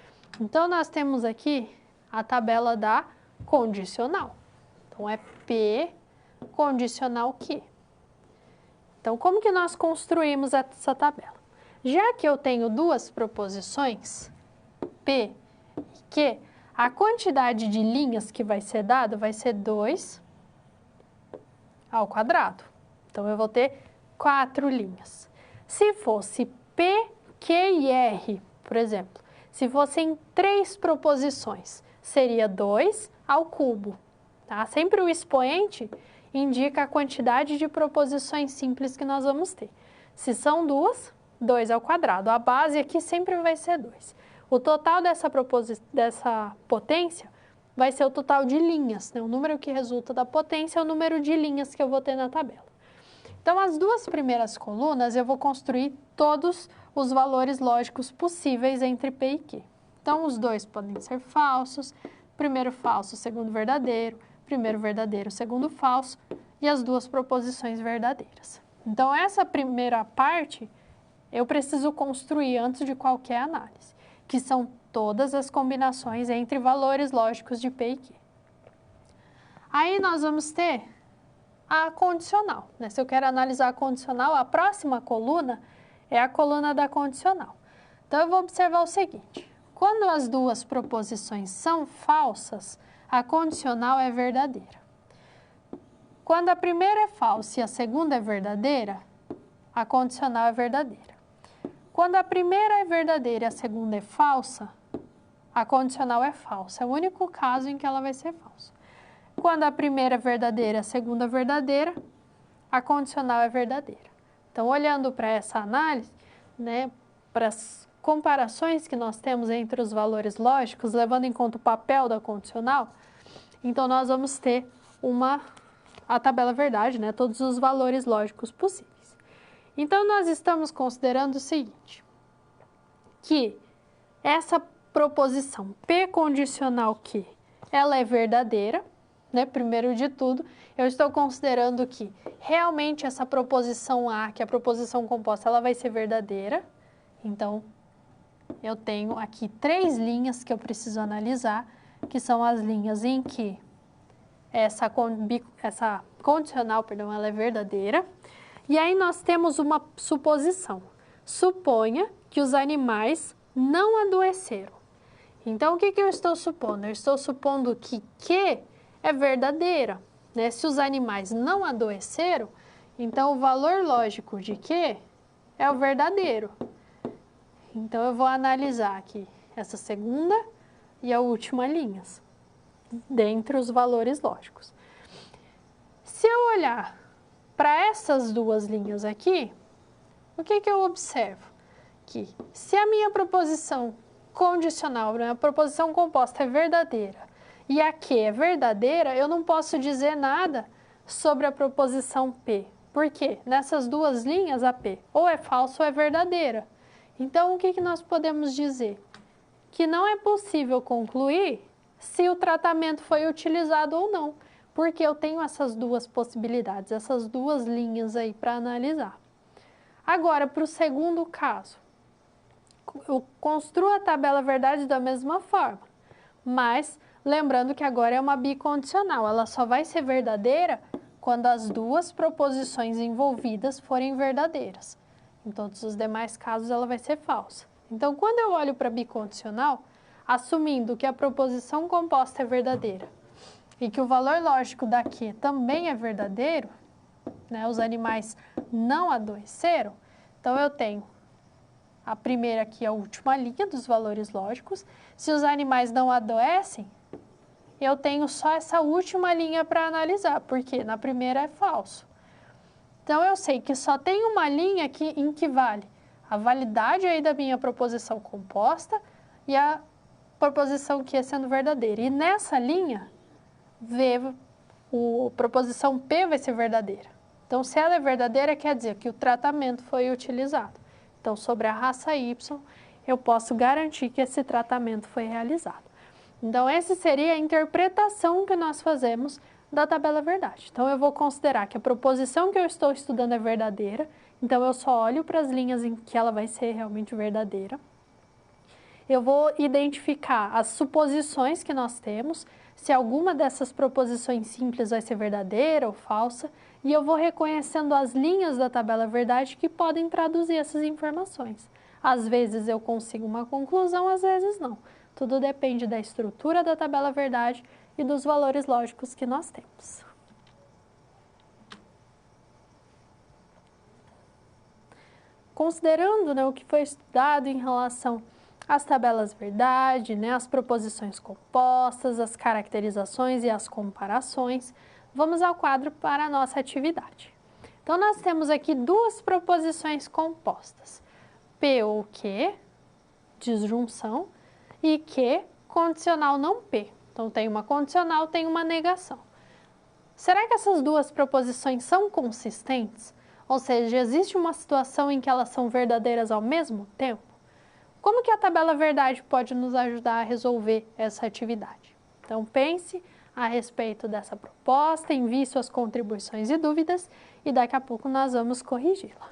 Então, nós temos aqui a tabela da condicional. Então, é P condicional Q. Então, como que nós construímos essa tabela? Já que eu tenho duas proposições, P e Q, a quantidade de linhas que vai ser dada vai ser 2 ao quadrado. Então, eu vou ter 4 linhas. Se fosse P, Q e R, por exemplo, se fossem 3 proposições, seria 2 ao cubo. Tá? Sempre o expoente indica a quantidade de proposições simples que nós vamos ter. Se são duas, 2 ao quadrado. A base aqui sempre vai ser 2. O total dessa potência vai ser o total de linhas, né? O número que resulta da potência é o número de linhas que eu vou ter na tabela. Então, as duas primeiras colunas eu vou construir todos os valores lógicos possíveis entre P e Q. Então, os dois podem ser falsos, primeiro falso, segundo verdadeiro, primeiro verdadeiro, segundo falso, e as duas proposições verdadeiras. Então, essa primeira parte eu preciso construir antes de qualquer análise, que são todas as combinações entre valores lógicos de P e Q. Aí nós vamos ter a condicional, né? Se eu quero analisar a condicional, a próxima coluna é a coluna da condicional. Então, eu vou observar o seguinte. Quando as duas proposições são falsas, a condicional é verdadeira. Quando a primeira é falsa e a segunda é verdadeira, a condicional é verdadeira. Quando a primeira é verdadeira e a segunda é falsa, a condicional é falsa. É o único caso em que ela vai ser falsa. Quando a primeira é verdadeira e a segunda é verdadeira, a condicional é verdadeira. Então, olhando para essa análise, né, para as comparações que nós temos entre os valores lógicos, levando em conta o papel da condicional, então nós vamos ter a tabela verdade, né, todos os valores lógicos possíveis. Então, nós estamos considerando o seguinte, que essa proposição P condicional Q, ela é verdadeira, né? Primeiro de tudo, eu estou considerando que realmente essa proposição A, que é a proposição composta, ela vai ser verdadeira. Então, eu tenho aqui 3 linhas que eu preciso analisar, que são as linhas em que essa condicional, ela é verdadeira. E aí nós temos uma suposição. Suponha que os animais não adoeceram. Então, o que eu estou supondo? Eu estou supondo que Q é verdadeira, né? Se os animais não adoeceram, então o valor lógico de Q é o verdadeiro. Então eu vou analisar aqui essa segunda e a última linhas, dentre os valores lógicos. Se eu olhar para essas duas linhas aqui, o que eu observo? Que se a minha proposição condicional, a proposição composta é verdadeira e a Q é verdadeira, eu não posso dizer nada sobre a proposição P. Por quê? Nessas duas linhas, a P ou é falsa ou é verdadeira. Então, o que nós podemos dizer? Que não é possível concluir se o tratamento foi utilizado ou não, porque eu tenho essas duas possibilidades, essas duas linhas aí para analisar. Agora, para o segundo caso, eu construo a tabela verdade da mesma forma, mas lembrando que agora é uma bicondicional, ela só vai ser verdadeira quando as duas proposições envolvidas forem verdadeiras. Em todos os demais casos, ela vai ser falsa. Então, quando eu olho para bicondicional, assumindo que a proposição composta é verdadeira e que o valor lógico daqui também é verdadeiro, né, os animais não adoeceram, então eu tenho a primeira aqui, a última linha dos valores lógicos. Se os animais não adoecem, eu tenho só essa última linha para analisar, porque na primeira é falso. Então, eu sei que só tem uma linha em que vale a validade aí da minha proposição composta e a proposição Q sendo verdadeira. E nessa linha, a proposição P vai ser verdadeira. Então, se ela é verdadeira, quer dizer que o tratamento foi utilizado. Então, sobre a raça Y, eu posso garantir que esse tratamento foi realizado. Então, essa seria a interpretação que nós fazemos da tabela verdade. Então, eu vou considerar que a proposição que eu estou estudando é verdadeira, então eu só olho para as linhas em que ela vai ser realmente verdadeira. Eu vou identificar as suposições que nós temos, se alguma dessas proposições simples vai ser verdadeira ou falsa, e eu vou reconhecendo as linhas da tabela verdade que podem traduzir essas informações. Às vezes eu consigo uma conclusão, às vezes não. Tudo depende da estrutura da tabela verdade e dos valores lógicos que nós temos. Considerando, né, o que foi estudado em relação às tabelas verdade, né, as proposições compostas, as caracterizações e as comparações, vamos ao quadro para a nossa atividade. Então, nós temos aqui duas proposições compostas, P ou Q, disjunção, e Q, condicional não P. Então, tem uma condicional, tem uma negação. Será que essas duas proposições são consistentes? Ou seja, existe uma situação em que elas são verdadeiras ao mesmo tempo? Como que a tabela verdade pode nos ajudar a resolver essa atividade? Então, pense a respeito dessa proposta, envie suas contribuições e dúvidas e daqui a pouco nós vamos corrigi-la.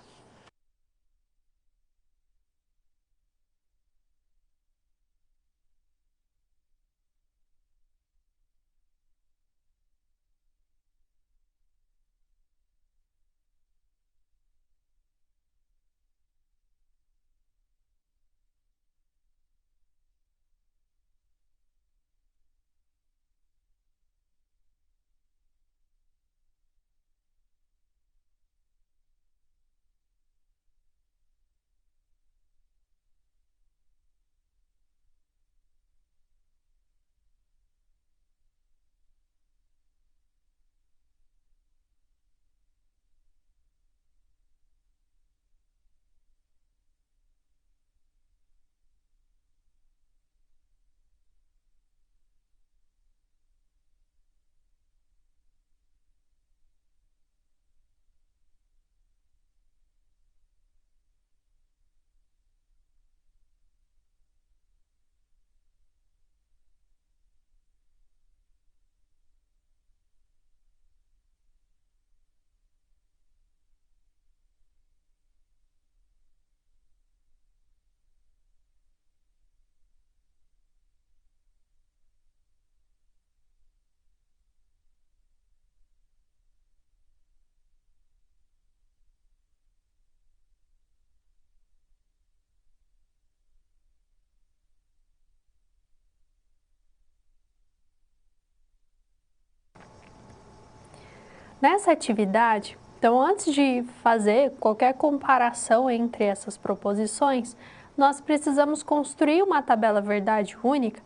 Nessa atividade, então antes de fazer qualquer comparação entre essas proposições, nós precisamos construir uma tabela verdade única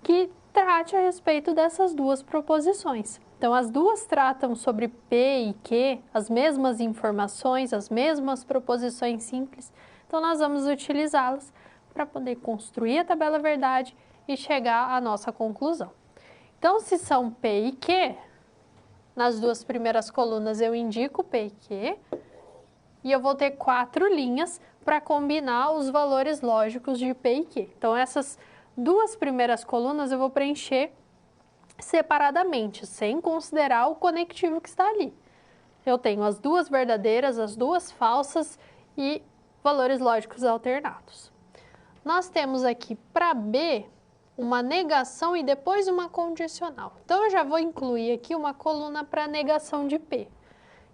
que trate a respeito dessas duas proposições. Então, as duas tratam sobre P e Q, as mesmas informações, as mesmas proposições simples. Então, nós vamos utilizá-las para poder construir a tabela verdade e chegar à nossa conclusão. Então, se são P e Q, nas duas primeiras colunas eu indico P e Q, e eu vou ter 4 linhas para combinar os valores lógicos de P e Q. Então, essas duas primeiras colunas eu vou preencher separadamente, sem considerar o conectivo que está ali. Eu tenho as duas verdadeiras, as duas falsas e valores lógicos alternados. Nós temos aqui para B uma negação e depois uma condicional. Então, eu já vou incluir aqui uma coluna para negação de P.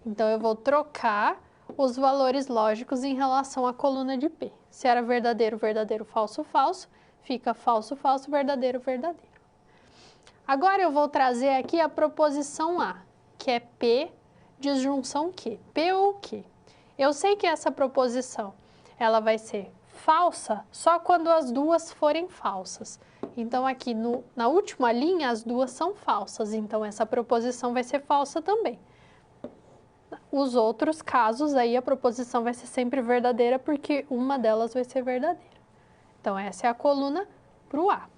Então, eu vou trocar os valores lógicos em relação à coluna de P. Se era verdadeiro, verdadeiro, falso, falso, fica falso, falso, verdadeiro, verdadeiro. Agora eu vou trazer aqui a proposição A, que é P disjunção Q. P ou Q. Eu sei que essa proposição ela vai ser falsa só quando as duas forem falsas. Então, aqui na última linha, as duas são falsas. Então, essa proposição vai ser falsa também. Os outros casos, aí a proposição vai ser sempre verdadeira, porque uma delas vai ser verdadeira. Então, essa é a coluna para o A.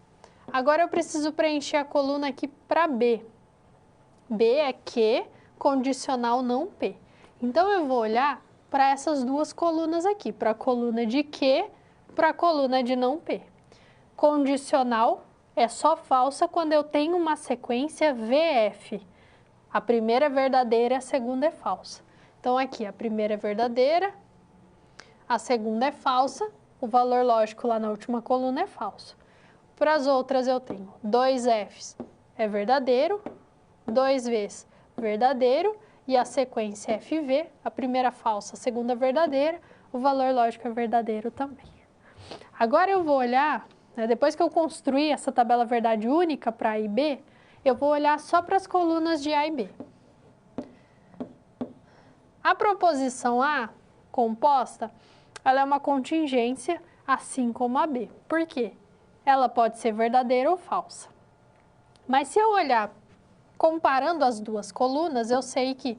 Agora, eu preciso preencher a coluna aqui para B. B é Q, condicional não P. Então, eu vou olhar para essas duas colunas aqui, para a coluna de Q, para a coluna de não P. Condicional é só falsa quando eu tenho uma sequência VF. A primeira é verdadeira e a segunda é falsa. Então, aqui a primeira é verdadeira, a segunda é falsa, o valor lógico lá na última coluna é falso. Para as outras eu tenho 2 Fs é verdadeiro, 2 Vs verdadeiro e a sequência FV, a primeira falsa, a segunda verdadeira, o valor lógico é verdadeiro também. Agora eu vou olhar, depois que eu construir essa tabela verdade única para A e B, eu vou olhar só para as colunas de A e B. A proposição A composta, ela é uma contingência, assim como a B. Por quê? Ela pode ser verdadeira ou falsa. Mas se eu olhar comparando as duas colunas, eu sei que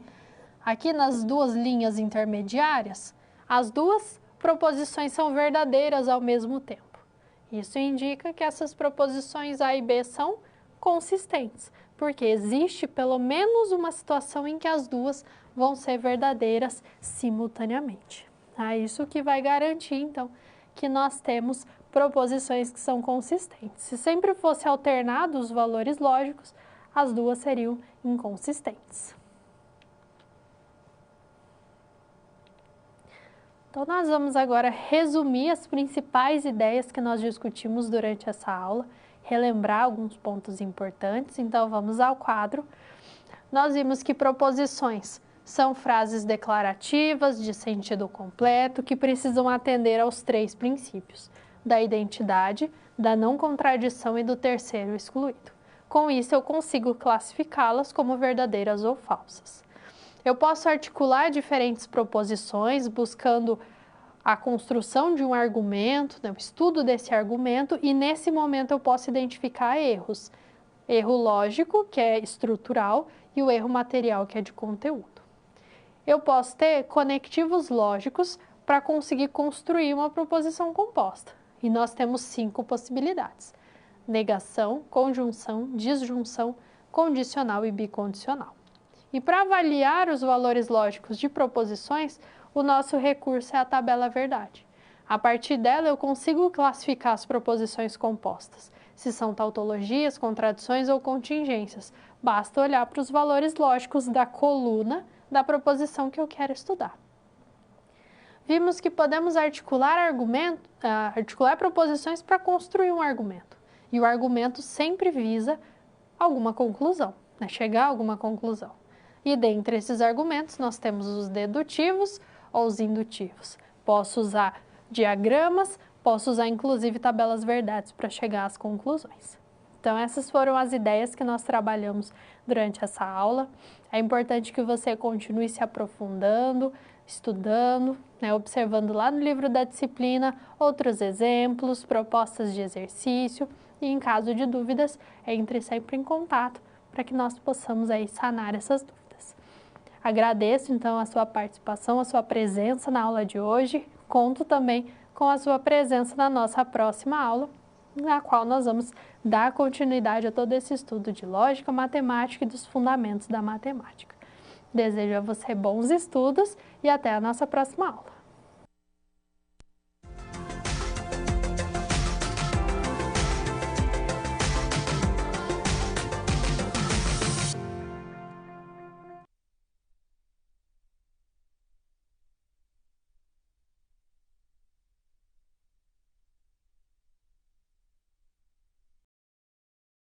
aqui nas duas linhas intermediárias, as duas proposições são verdadeiras ao mesmo tempo. Isso indica que essas proposições A e B são consistentes, porque existe pelo menos uma situação em que as duas vão ser verdadeiras simultaneamente. Isso que vai garantir, então, que nós temos proposições que são consistentes. Se sempre fosse alternado os valores lógicos, as duas seriam inconsistentes. Então, nós vamos agora resumir as principais ideias que nós discutimos durante essa aula, relembrar alguns pontos importantes. Então, vamos ao quadro. Nós vimos que proposições são frases declarativas de sentido completo que precisam atender aos 3 princípios: da identidade, da não contradição e do terceiro excluído. Com isso, eu consigo classificá-las como verdadeiras ou falsas. Eu posso articular diferentes proposições buscando a construção de um argumento, o estudo desse argumento, e nesse momento eu posso identificar erros. Erro lógico, que é estrutural, e o erro material, que é de conteúdo. Eu posso ter conectivos lógicos para conseguir construir uma proposição composta. E nós temos 5 possibilidades: negação, conjunção, disjunção, condicional e bicondicional. E para avaliar os valores lógicos de proposições, o nosso recurso é a tabela verdade. A partir dela, eu consigo classificar as proposições compostas, se são tautologias, contradições ou contingências. Basta olhar para os valores lógicos da coluna da proposição que eu quero estudar. Vimos que podemos articular proposições para construir um argumento. E o argumento sempre visa alguma conclusão, chegar a alguma conclusão. E dentre esses argumentos, nós temos os dedutivos ou os indutivos. Posso usar diagramas, posso usar inclusive tabelas verdades para chegar às conclusões. Então, essas foram as ideias que nós trabalhamos durante essa aula. É importante que você continue se aprofundando, estudando, observando lá no livro da disciplina outros exemplos, propostas de exercício e, em caso de dúvidas, entre sempre em contato para que nós possamos aí sanar essas dúvidas. Agradeço, então, a sua participação, a sua presença na aula de hoje. Conto também com a sua presença na nossa próxima aula, na qual nós vamos dar continuidade a todo esse estudo de lógica, matemática e dos fundamentos da matemática. Desejo a você bons estudos e até a nossa próxima aula.